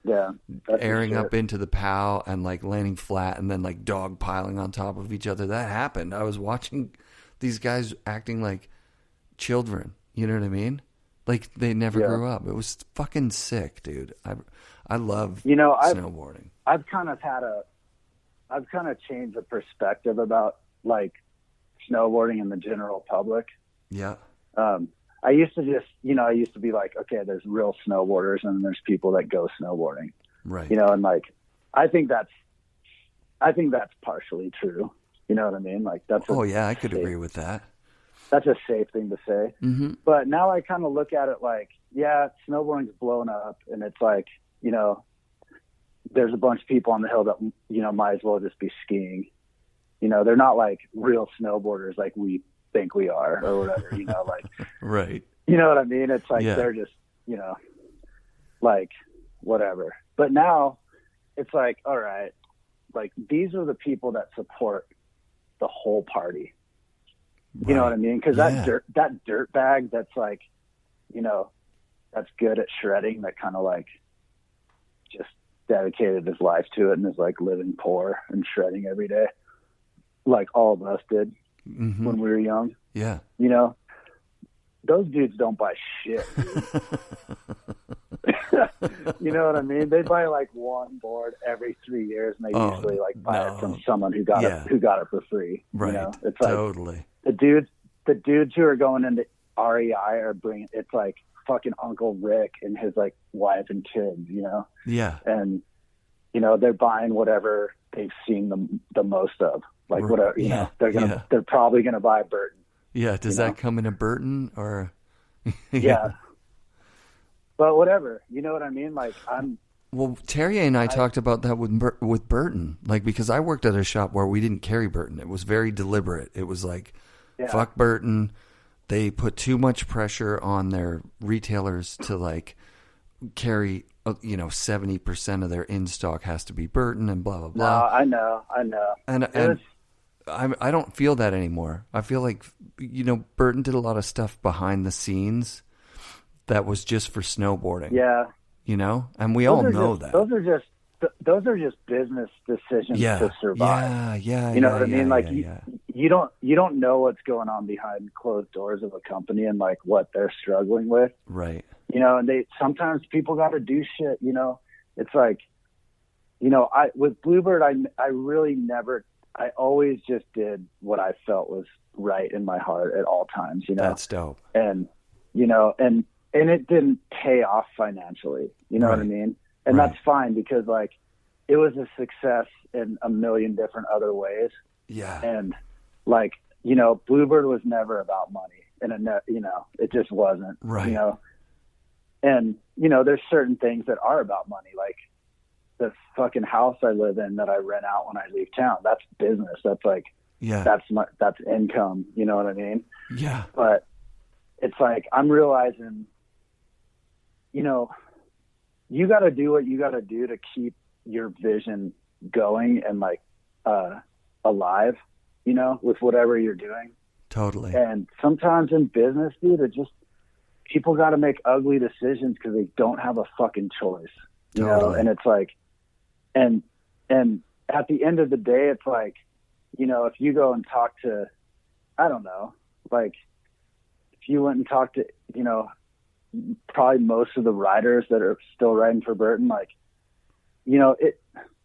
airing up into the POW and like landing flat and then like dog piling on top of each other. That happened. I was watching these guys acting like children, you know what I mean? Like they never grew up. It was fucking sick, dude. I love snowboarding. I've kind of changed the perspective about like snowboarding in the general public. Yeah. I used to be like, okay, there's real snowboarders and there's people that go snowboarding. Right. You know, and like, I think that's partially true. You know what I mean? Like that's. I could agree with that. That's a safe thing to say. Mm-hmm. But now I kind of look at it like, snowboarding's blown up, and it's like, you know, there's a bunch of people on the hill that, you know, might as well just be skiing. You know, they're not like real snowboarders like we think we are or whatever, you know, like right. You know what I mean? It's like they're just, you know, like whatever. But now it's like, all right, like these are the people that support the whole party. You know what I mean? Because that dirt bag that's like, you know, that's good at shredding, that kind of like just dedicated his life to it and is like living poor and shredding every day, like all of us did when we were young. Yeah. You know, those dudes don't buy shit. You know what I mean? They buy like one board every 3 years, and they usually like buy it from someone who got it for free. Right. You know? It's like totally. The dudes who are going into REI are bringing, it's like fucking Uncle Rick and his like wife and kids, you know? Yeah. And, you know, they're buying whatever they've seen the most of, like whatever, you know, they're probably going to buy Burton. Yeah. Does that come in a Burton or? Yeah. But whatever, you know what I mean? Like Well, Terry and I talked about that with Burton, like, because I worked at a shop where we didn't carry Burton. It was very deliberate. It was like, fuck Burton. They put too much pressure on their retailers to like carry, 70% of their in stock has to be Burton and blah, blah, blah. No, I know. And I don't feel that anymore. I feel like, Burton did a lot of stuff behind the scenes that was just for snowboarding. Yeah. And we all know that. Those are just business decisions to survive. Yeah. You know what I mean? Like you don't know what's going on behind closed doors of a company and like what they're struggling with. Right. And sometimes people got to do shit, it's like, with Bluebird, I always just did what I felt was right in my heart at all times, That's dope. And, and it didn't pay off financially, you know what I mean? And that's fine because like it was a success in a million different other ways. Yeah. And like, Bluebird was never about money and it just wasn't, right. And, there's certain things that are about money, like the fucking house I live in that I rent out when I leave town. That's business. That's like, that's income. You know what I mean? Yeah. But it's like, I'm realizing, you got to do what you got to do to keep your vision going and like, alive, with whatever you're doing. Totally. And sometimes in business, dude, it just, people got to make ugly decisions because they don't have a fucking choice, you know? And it's like, and at the end of the day, it's like, if you go and talk to, I don't know, like if you went and talked to, probably most of the riders that are still riding for Burton, like,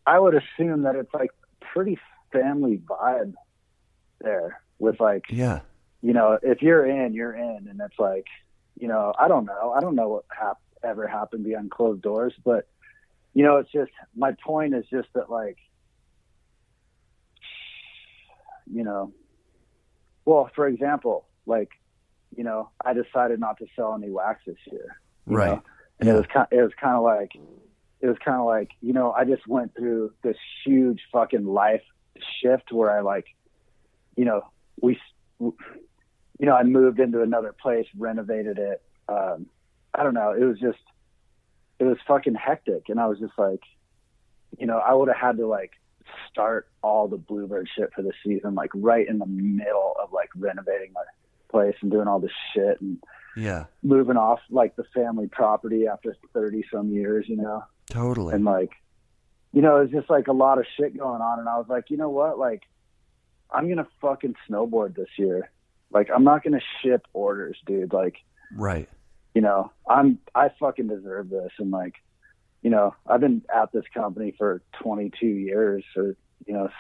I would assume that it's like pretty family vibe there with like, if you're in, you're in. And it's like, I don't know what ever happened behind closed doors, but it's just, my point is just that like, well, for example, like, I decided not to sell any wax this year, right? And it was kind of like, I just went through this huge fucking life shift where I like, I moved into another place, renovated it. I don't know. It was fucking hectic. And I was just like, I would have had to like start all the Bluebird shit for the season, like right in the middle of like renovating my place and doing all this shit and moving off like the family property after 30 some years, Totally. And like, it was just like a lot of shit going on. And I was like, you know what? Like, I'm going to fucking snowboard this year. Like, I'm not going to ship orders, dude. Like, right. I fucking deserve this. And like, I've been at this company for 22 years or,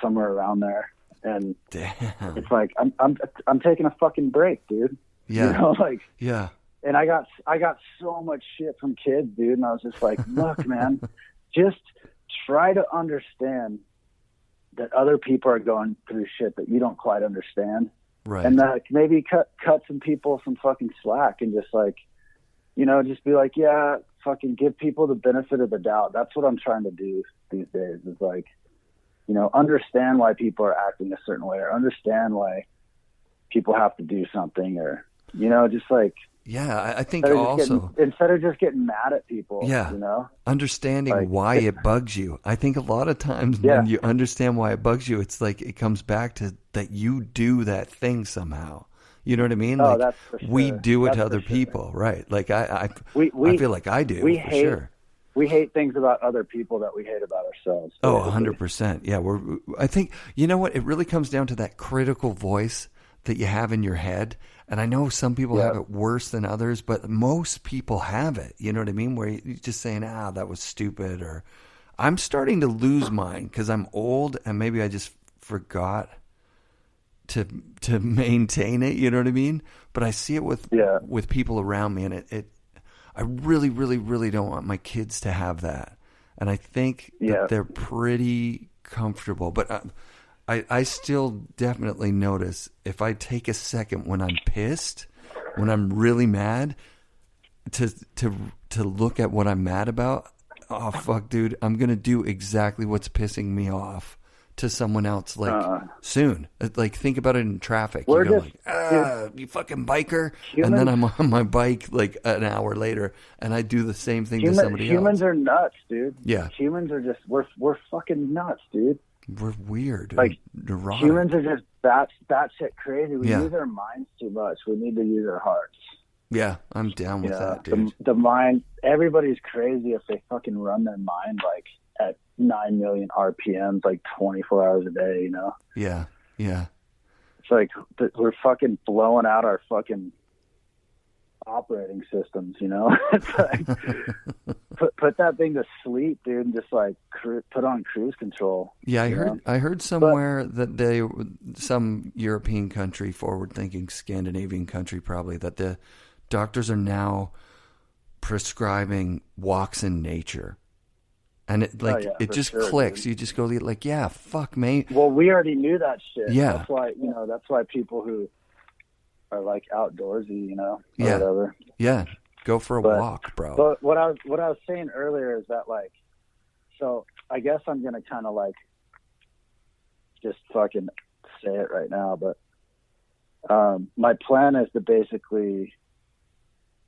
somewhere around there. And it's like, I'm taking a fucking break, dude. Yeah. Yeah. And I got so much shit from kids, dude. And I was just like, look, man, just try to understand that other people are going through shit that you don't quite understand. Right. And that maybe cut some people some fucking slack and just like, just be like, yeah, fucking give people the benefit of the doubt. That's what I'm trying to do these days is like, understand why people are acting a certain way or understand why people have to do something or, just like, yeah, I think also instead of just getting mad at people, understanding like, why it bugs you. I think a lot of times when you understand why it bugs you, it's like it comes back to that you do that thing somehow. You know what I mean? Oh, like that's for sure. We do it to other people, right? Like I feel like I do. We for hate, sure. We hate things about other people that we hate about ourselves. Oh, 100%. Yeah, I think you know what? It really comes down to that critical voice that you have in your head. And I know some people have it worse than others, but most people have it. You know what I mean? Where you're just saying, that was stupid. Or I'm starting to lose mine because I'm old and maybe I just forgot to maintain it. You know what I mean? But I see it with people around me, and I really, really, really don't want my kids to have that. And I think that they're pretty comfortable. But I still definitely notice if I take a second when I'm pissed, when I'm really mad, to look at what I'm mad about. Oh, fuck, dude, I'm going to do exactly what's pissing me off to someone else, like, soon. Like, think about it in traffic. You go like, you fucking biker. And then I'm on my bike, like, an hour later, and I do the same thing to somebody else. Humans are nuts, dude. Yeah. Humans are just, we're fucking nuts, dude. We're weird. Like, neurotic. Humans are just batshit crazy. We use our minds too much. We need to use our hearts. Yeah, I'm down with that, dude. The mind, everybody's crazy if they fucking run their mind like at 9 million RPMs, like 24 hours a day, you know? Yeah. It's like we're fucking blowing out our fucking operating systems, you know? It's like, put that thing to sleep, dude, and just like put on cruise control. Yeah, I heard somewhere that some European country, forward-thinking Scandinavian country probably, that the doctors are now prescribing walks in nature. And it just clicks. Dude. You just go like, yeah, fuck, mate. Well, we already knew that shit. Yeah. That's why people who are like outdoorsy, you know, or whatever. Yeah. Go for a walk, bro. But what I was saying earlier is that, like, so I guess I'm going to kind of like just fucking say it right now, but my plan is to basically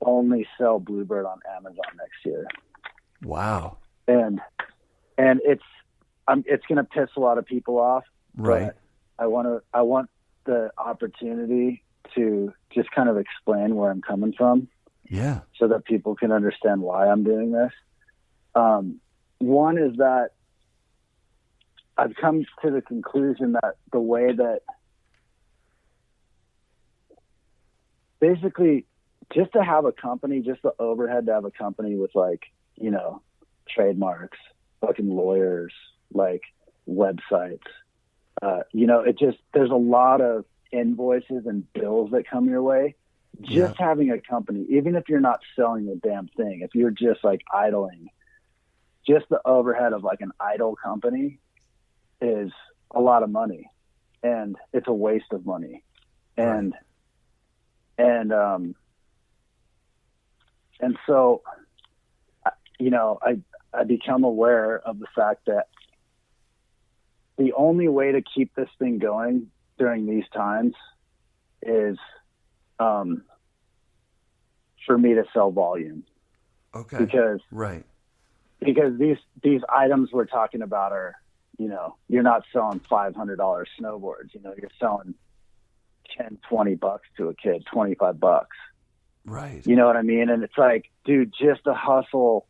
only sell Bluebird on Amazon next year. Wow. And it's going to piss a lot of people off. Right. I want the opportunity to just kind of explain where I'm coming from. Yeah. So that people can understand why I'm doing this. One is that I've come to the conclusion that the way that basically just to have a company, just the overhead to have a company with, like, you know, trademarks, fucking lawyers, like websites, you know, there's a lot of invoices and bills that come your way. Just having a company, even if you're not selling a damn thing, if you're just like idling, just the overhead of like an idle company is a lot of money, and it's a waste of money. And so, you know, I become aware of the fact that the only way to keep this thing going during these times is for me to sell volume. Okay. Because these items we're talking about are, you know, you're not selling $500 snowboards. You know, you're selling $10-20 to a kid, $25. Right. You know what I mean? And it's like, dude, just to hustle,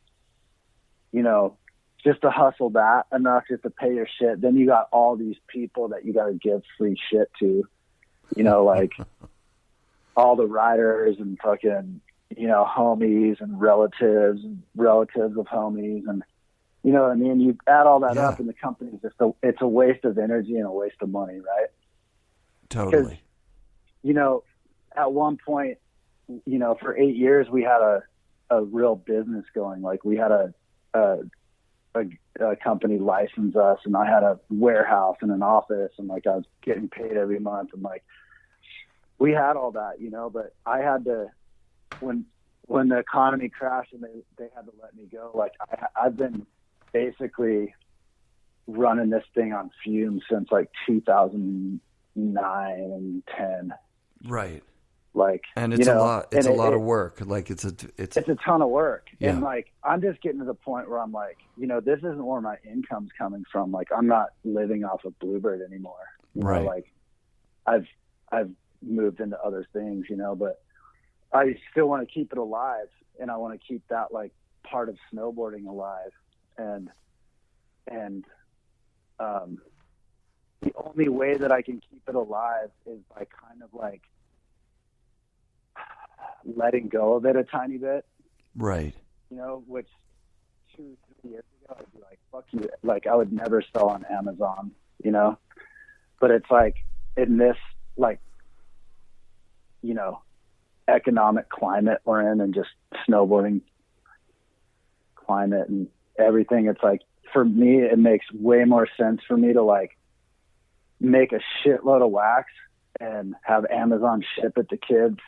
you know, just to hustle that enough just to pay your shit. Then you got all these people that you got to give free shit to, you know, like all the riders and fucking, you know, homies and relatives of homies. And you know what I mean? You add all that up and the company's it's a waste of energy and a waste of money, right? Totally. Because, you know, at one point, you know, for 8 years we had a real business going. Like we had a company license us, and I had a warehouse and an office, and like I was getting paid every month, and like we had all that, you know. But I had to, when the economy crashed and they had to let me go. Like I've been basically running this thing on fumes since like 2009 and 10. Right. Like, and it's a lot. It's a lot of work. Like it's a ton of work. Yeah. And like I'm just getting to the point where I'm like, you know, this isn't where my income's coming from. Like I'm not living off of Bluebird anymore. You know, like I've moved into other things, you know, but I still want to keep it alive, and I want to keep that like part of snowboarding alive. And the only way that I can keep it alive is by kind of like letting go of it a tiny bit. Right. You know, which 2-3 years ago I'd be like, fuck you. Like I would never sell on Amazon, you know, but it's like in this, like, you know, economic climate we're in, and just snowboarding climate and everything. It's like, for me, it makes way more sense for me to like make a shitload of wax and have Amazon ship it to kids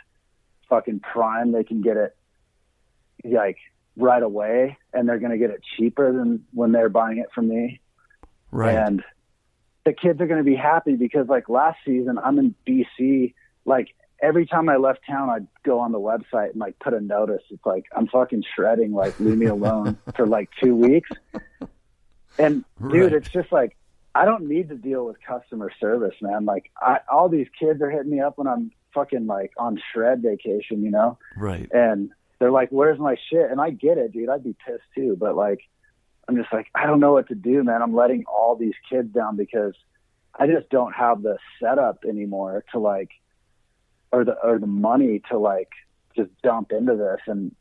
fucking prime. They can get it like right away, and they're going to get it cheaper than when they're buying it from me. Right. And the kids are going to be happy because like last season I'm in BC, like every time I left town, I'd go on the website and like put a notice. It's like, I'm fucking shredding, like leave me alone for like 2 weeks. And dude, It's just like, I don't need to deal with customer service, man. Like all these kids are hitting me up when I'm fucking like on shred vacation, you know? Right. And they're like, where's my shit? And I get it, dude. I'd be pissed too. But like, I'm just like, I don't know what to do, man. I'm letting all these kids down because I just don't have the setup anymore to like, or the money to like just dump into this. And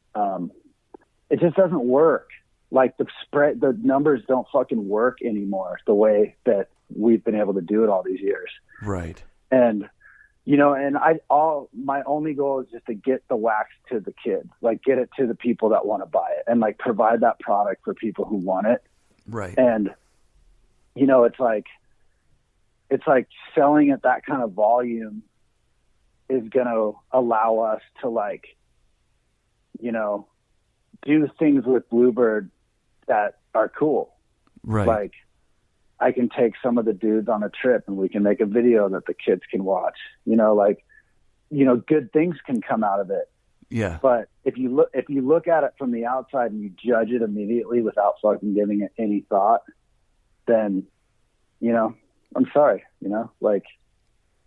it just doesn't work. Like the numbers don't fucking work anymore the way that we've been able to do it all these years. Right. And, you know, and my only goal is just to get the wax to the kids, like get it to the people that want to buy it and like provide that product for people who want it. Right. And, you know, it's like selling at that kind of volume is going to allow us to like, you know, do things with Bluebird that are cool. Right. Like I can take some of the dudes on a trip and we can make a video that the kids can watch, you know, like, you know, good things can come out of it. Yeah. But if you look at it from the outside and you judge it immediately without fucking giving it any thought, then, you know, I'm sorry, you know, like,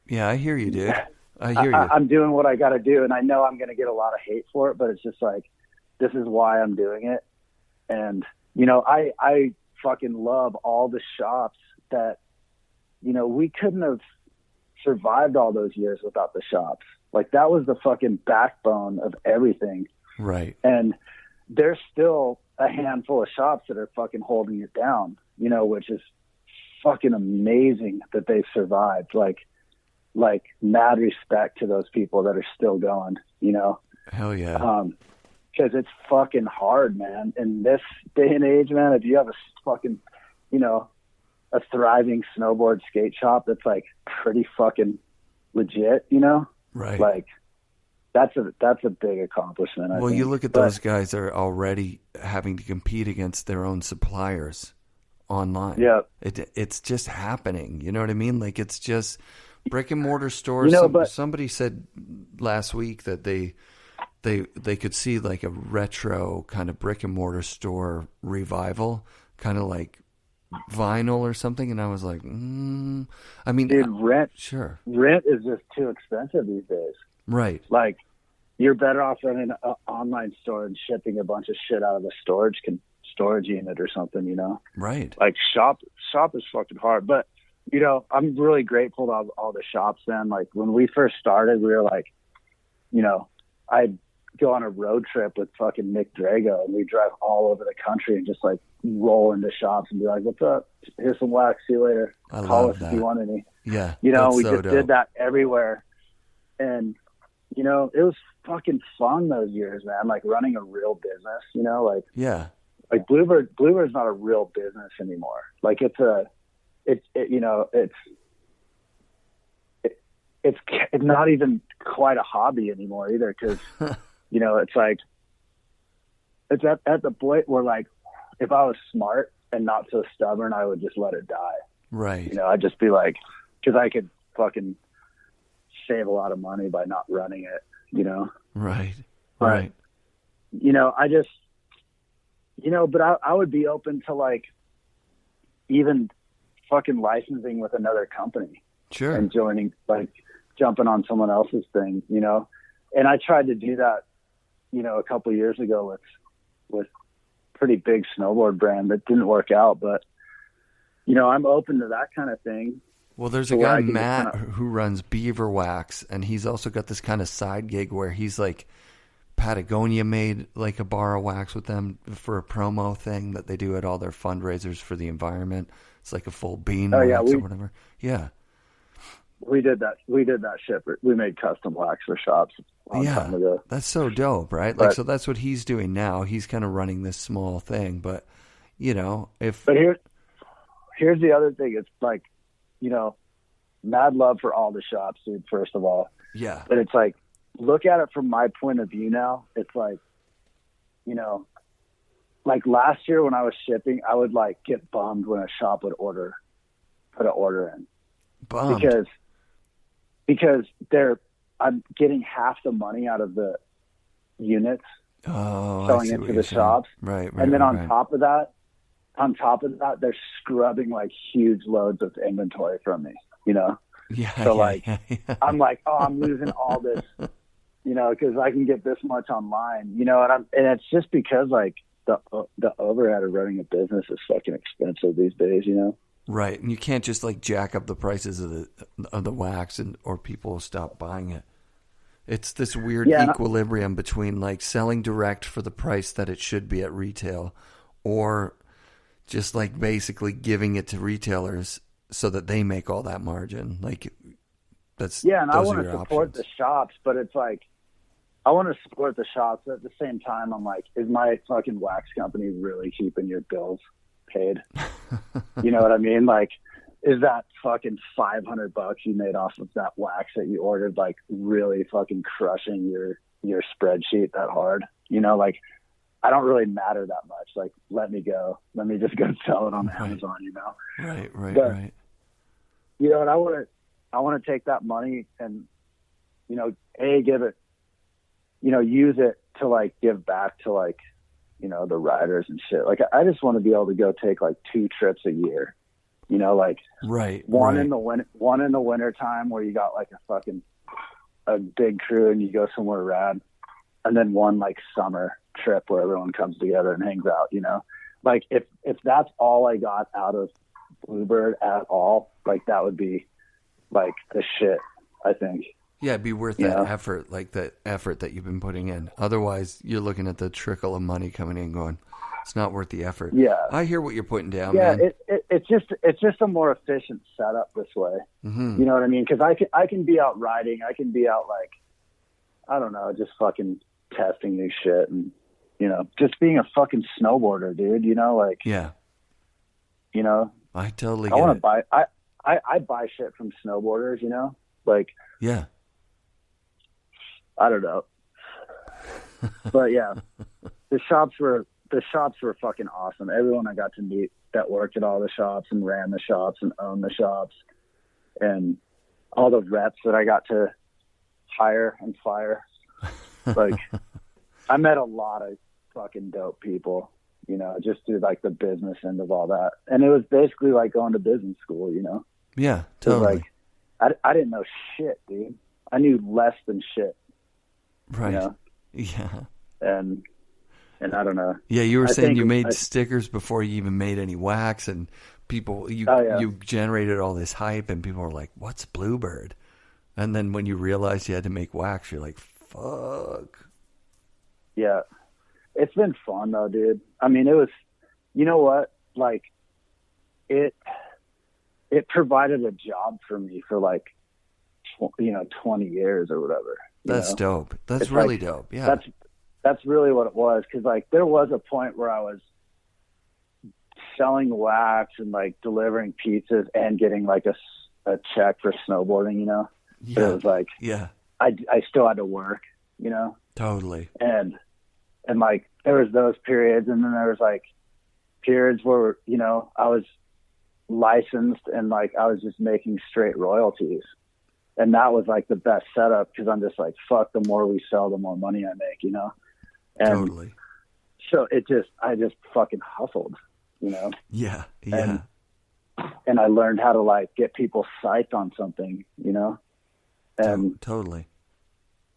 yeah, I hear you, dude. I hear you. I'm doing what I got to do. And I know I'm going to get a lot of hate for it, but it's just like, this is why I'm doing it. And, you know, I fucking love all the shops that, you know, we couldn't have survived all those years without the shops. Like that was the fucking backbone of everything. Right. And there's still a handful of shops that are fucking holding it down, you know, which is fucking amazing that they've survived. Like mad respect to those people that are still going, you know? Hell yeah. Because it's fucking hard, man. In this day and age, man, if you have a fucking, you know, a thriving snowboard skate shop that's like pretty fucking legit, you know, right? Like that's a big accomplishment. I think. You look at those guys that are already having to compete against their own suppliers online. Yeah, it's just happening. You know what I mean? Like it's just brick and mortar stores. You know, somebody said last week that they could see like a retro kind of brick and mortar store revival, kind of like vinyl or something. And I was like, I mean, dude, rent is just too expensive these days. Right. Like you're better off running an online store and shipping a bunch of shit out of a storage unit or something, you know? Right. Like shop is fucking hard. But, you know, I'm really grateful to all the shops, man. Like when we first started, we were like, you know, I'd go on a road trip with fucking Nick Drago and we drive all over the country and just like roll into shops and be like, what's up? Here's some wax. See you later. Call us if you want any. Yeah. You know, we so just did that everywhere. And, you know, it was fucking fun those years, man. Like running a real business, you know, like, yeah, like Bluebird's not a real business anymore. Like it's not even quite a hobby anymore either. Cause you know, it's like, it's at the point where like, if I was smart and not so stubborn, I would just let it die. Right. You know, I'd just be like, cause I could fucking save a lot of money by not running it, you know? Right. But, right. You know, I just, you know, but I would be open to like even fucking licensing with another company. Sure. And joining, like jumping on someone else's thing, you know? And I tried to do that, you know, a couple of years ago with pretty big snowboard brand that didn't work out, but you know, I'm open to that kind of thing. Well, there's a guy, Matt, who runs Beaver Wax, and he's also got this kind of side gig where he's like, Patagonia made like a bar of wax with them for a promo thing that they do at all their fundraisers for the environment. It's like a full bean wax or whatever. Yeah. We did that shit. We made custom wax for shops a long time ago. That's so dope, right? Like, so that's what he's doing now. He's kind of running this small thing, but you know, But here's the other thing. It's like, you know, mad love for all the shops, dude, first of all. Yeah. But it's like, look at it from my point of view now. It's like, you know, like last year when I was shipping, I would like get bummed when a shop would put an order in. Bummed. Because I'm getting half the money out of the units selling it to the shops. Right. And then on top of that, they're scrubbing like huge loads of inventory from me, you know? Yeah. So like, I'm like, oh, I'm losing all this, you know, because I can get this much online, you know, and it's just because like the overhead of running a business is fucking expensive these days, you know? Right, and you can't just like jack up the prices of the wax, or people will stop buying it. It's this weird equilibrium between like selling direct for the price that it should be at retail, or just like basically giving it to retailers so that they make all that margin. Like that's and I want to support the shops, but it's like I want to support the shops, but at the same time I'm like, is my fucking wax company really keeping your bills paid? You know what I mean? Like, is that fucking $500 you made off of that wax that you ordered like really fucking crushing your spreadsheet that hard? You know, like I don't really matter that much. Like, let me just go sell it on Amazon, you know? Right. You know, and I want to take that money and, you know, give it, you know, use it to like give back to like, you know, the riders and shit. Like, I just want to be able to go take like 2 trips a year, you know, like one in the winter time where you got like a big crew and you go somewhere rad, and then one like summer trip where everyone comes together and hangs out, you know, like if that's all I got out of Bluebird at all, like that would be like the shit, I think. Yeah, it'd be worth that effort, like that effort that you've been putting in. Otherwise, you're looking at the trickle of money coming in going, it's not worth the effort. Yeah. I hear what you're putting down, man. It's just a more efficient setup this way. Mm-hmm. You know what I mean? Because I can be out riding. I can be out like, I don't know, just fucking testing new shit and, you know, just being a fucking snowboarder, dude, you know, like, yeah, you know, I totally I want to buy, I buy shit from snowboarders, you know, like, yeah. I don't know, but yeah, the shops were fucking awesome. Everyone I got to meet that worked at all the shops and ran the shops and owned the shops, and all the reps that I got to hire and fire. Like, I met a lot of fucking dope people, you know, just through like the business end of all that. And it was basically like going to business school, you know? Yeah, totally. Like, I didn't know shit, dude. I knew less than shit. Right. You know? Yeah. And I don't know. Yeah, you were saying you made stickers before you even made any wax, and people, you generated all this hype, and people were like, what's Bluebird? And then when you realized you had to make wax, you're like, fuck. Yeah. It's been fun though, dude. I mean, it was, you know what? Like, it provided a job for me for like, 20 years or whatever. That's dope. That's really dope. Yeah. That's really what it was. Cause like there was a point where I was selling wax and like delivering pizzas and getting like a check for snowboarding, you know? Yeah. But it was like, yeah, I still had to work, you know? Totally. And like there was those periods, and then there was like periods where, you know, I was licensed and like I was just making straight royalties. And that was like the best setup, because I'm just like, fuck, the more we sell, the more money I make, you know? And totally. So I just fucking hustled, you know? Yeah. Yeah. And I learned how to like get people psyched on something, you know? And totally.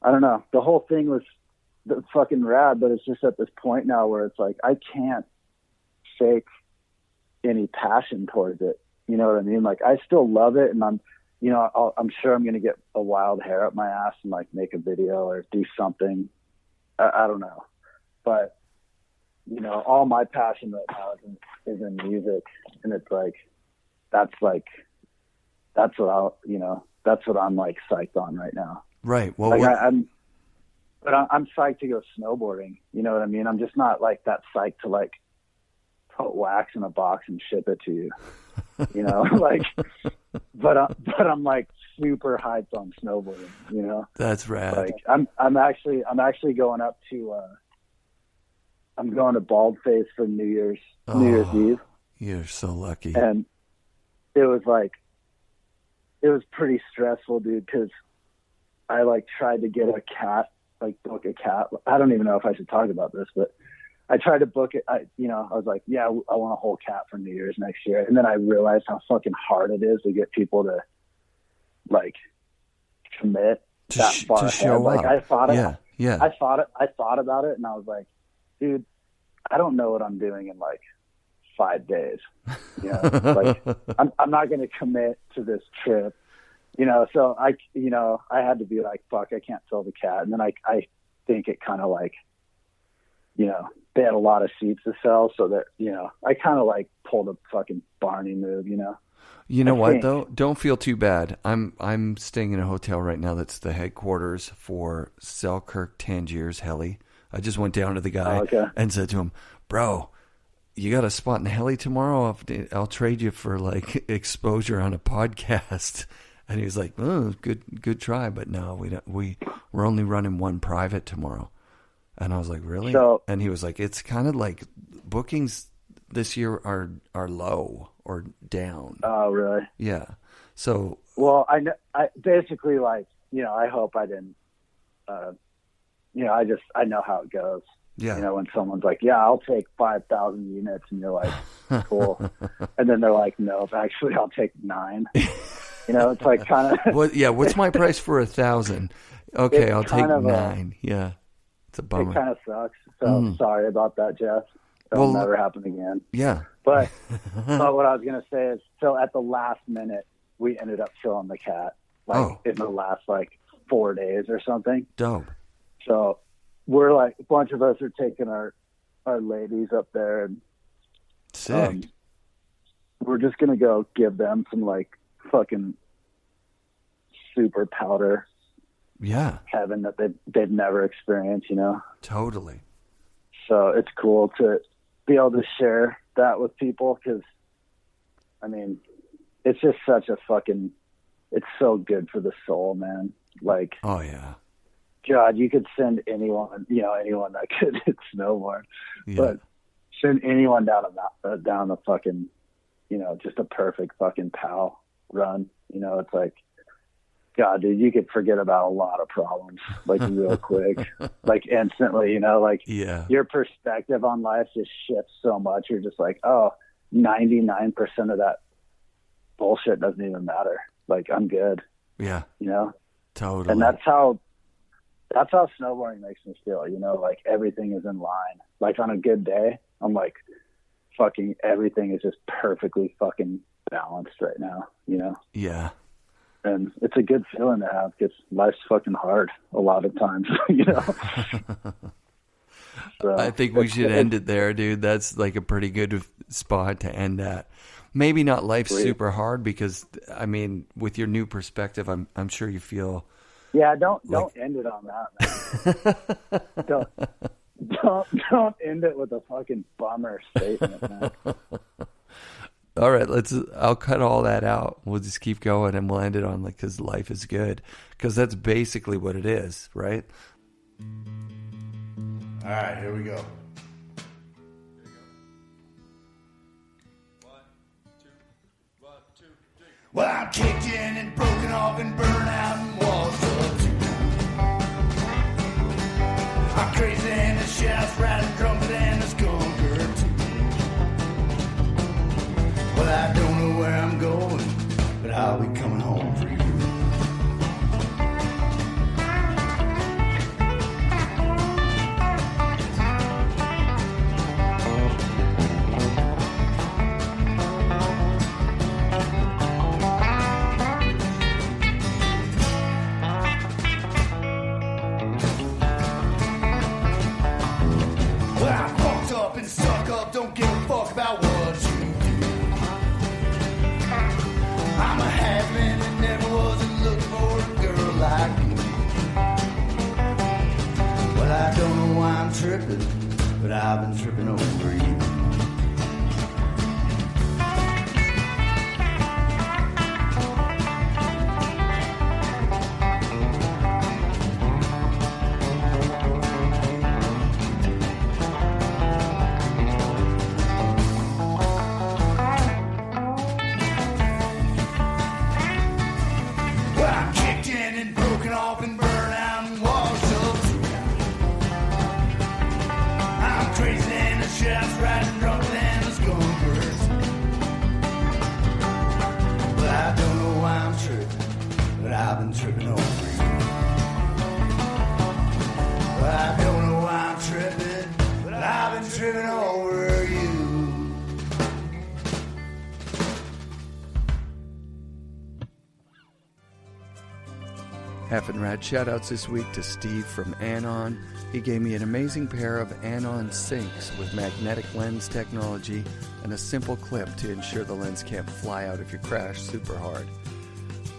I don't know. The whole thing was fucking rad, but it's just at this point now where it's like, I can't fake any passion towards it. You know what I mean? Like, I still love it, and I'm sure I'm going to get a wild hair up my ass and like make a video or do something. I don't know, but you know, all my passion right now is in music, and it's like, that's what I'll, you know, that's what I'm like psyched on right now. Right. Well, like I'm psyched to go snowboarding. You know what I mean? I'm just not like that psyched to like put wax in a box and ship it to you. You know, like, but I'm like super hyped on snowboarding. You know, that's rad. Like I'm actually going up to I'm going to Baldface for New Year's Eve. You're so lucky. And it was pretty stressful, dude, because I like tried to get a cat, like book a cat. I don't even know if I should talk about this, but I tried to book it. I was like, yeah, I want a whole cat for New Year's next year. And then I realized how fucking hard it is to get people to like commit that far to ahead. show like up. I thought Yeah. I thought about it, and I was like, dude, I don't know what I'm doing in like 5 days. You know, like I'm not going to commit to this trip. You know, so I had to be like, fuck, I can't sell the cat. And then I think it kind of like, you know, they had a lot of seats to sell, so that, you know, I kind of like pulled a fucking Barney move, you know. You know what though? Don't feel too bad. I'm staying in a hotel right now that's the headquarters for Selkirk Tangier's heli. I just went down to the guy and said to him, "Bro, you got a spot in the heli tomorrow? I'll trade you for like exposure on a podcast." And he was like, "Oh, good try, but no, we're only running one private tomorrow." And I was like, "Really?" And he was like, "It's kind of like bookings this year are low or down." Oh, really? Yeah. So. Well, I basically, like, you know, I hope I didn't. You know, I know how it goes. Yeah. You know, when someone's like, "Yeah, I'll take 5,000 units," and you're like, "Cool," and then they're like, "No, actually, I'll take 9." You know, it's like kind of. What's my price for 1,000? Okay, I'll take 9. Yeah. It's a bummer. It kind of sucks. So sorry about that, Jeff. It'll never happen again. Yeah. But what I was going to say is, so at the last minute, we ended up filling the cat, like in the last like 4 days or something. Dope. So we're like, a bunch of us are taking our ladies up there, and sick. We're just going to go give them some like fucking super powder. Yeah. Heaven that they've never experienced, you know? Totally. So it's cool to be able to share that with people, because, I mean, it's just such a fucking, it's so good for the soul, man. Like, oh, yeah. God, you could send anyone, you know, anyone that could snowboard, but send anyone down the fucking, you know, just a perfect fucking POW run. You know, it's like, God, dude, you could forget about a lot of problems, like, real quick, like, instantly, you know, like, your perspective on life just shifts so much. You're just like, oh, 99% of that bullshit doesn't even matter. Like, I'm good. Yeah. You know? Totally. And that's how snowboarding makes me feel, you know, like, everything is in line. Like, on a good day, I'm like, fucking everything is just perfectly fucking balanced right now, you know? Yeah. And it's a good feeling to have, because life's fucking hard a lot of times, you know? So, I think we should end it there, dude. That's like a pretty good spot to end at. Maybe not life's super hard, because, I mean, with your new perspective, I'm sure you feel. Yeah, don't end it on that, man. don't end it with a fucking bummer statement, man. All right, I'll cut all that out. We'll just keep going, and we'll end it on, like, because life is good. Because that's basically what it is, right? All right, here we go. 1, 2, 1, 2, 3. Well, I'm kicked in and broken off and burned out and walls up too. I'm crazy and the shouts, riding trumpet and the skunker too. Well, I don't know where I'm going, but I'll be coming home for you. tripping, but I've been tripping over you. FNRad shoutouts this week to Steve from Anon. He gave me an amazing pair of Anon sinks with magnetic lens technology and a simple clip to ensure the lens can't fly out if you crash super hard.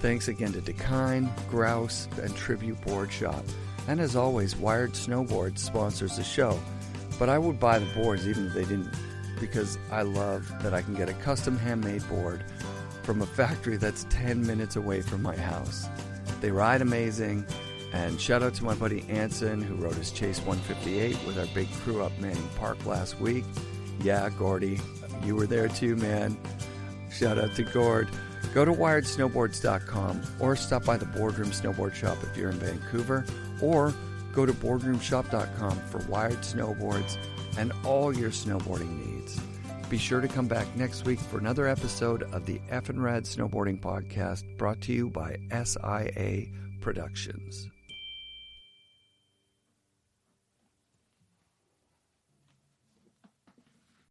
Thanks again to Dekine, Grouse, and Tribute Board Shop. And as always, Wired Snowboards sponsors the show. But I would buy the boards even if they didn't, because I love that I can get a custom handmade board from a factory that's 10 minutes away from my house. They ride amazing, and shout out to my buddy Anson who rode his Chase 158 with our big crew up Manning Park last week. Yeah, Gordy, you were there too, man. Shout out to Gord. Go to wiredsnowboards.com or stop by the Boardroom Snowboard Shop if you're in Vancouver, or go to boardroomshop.com for Wired Snowboards and all your snowboarding needs. Be sure to come back next week for another episode of the FNRad Snowboarding Podcast brought to you by SIA Productions.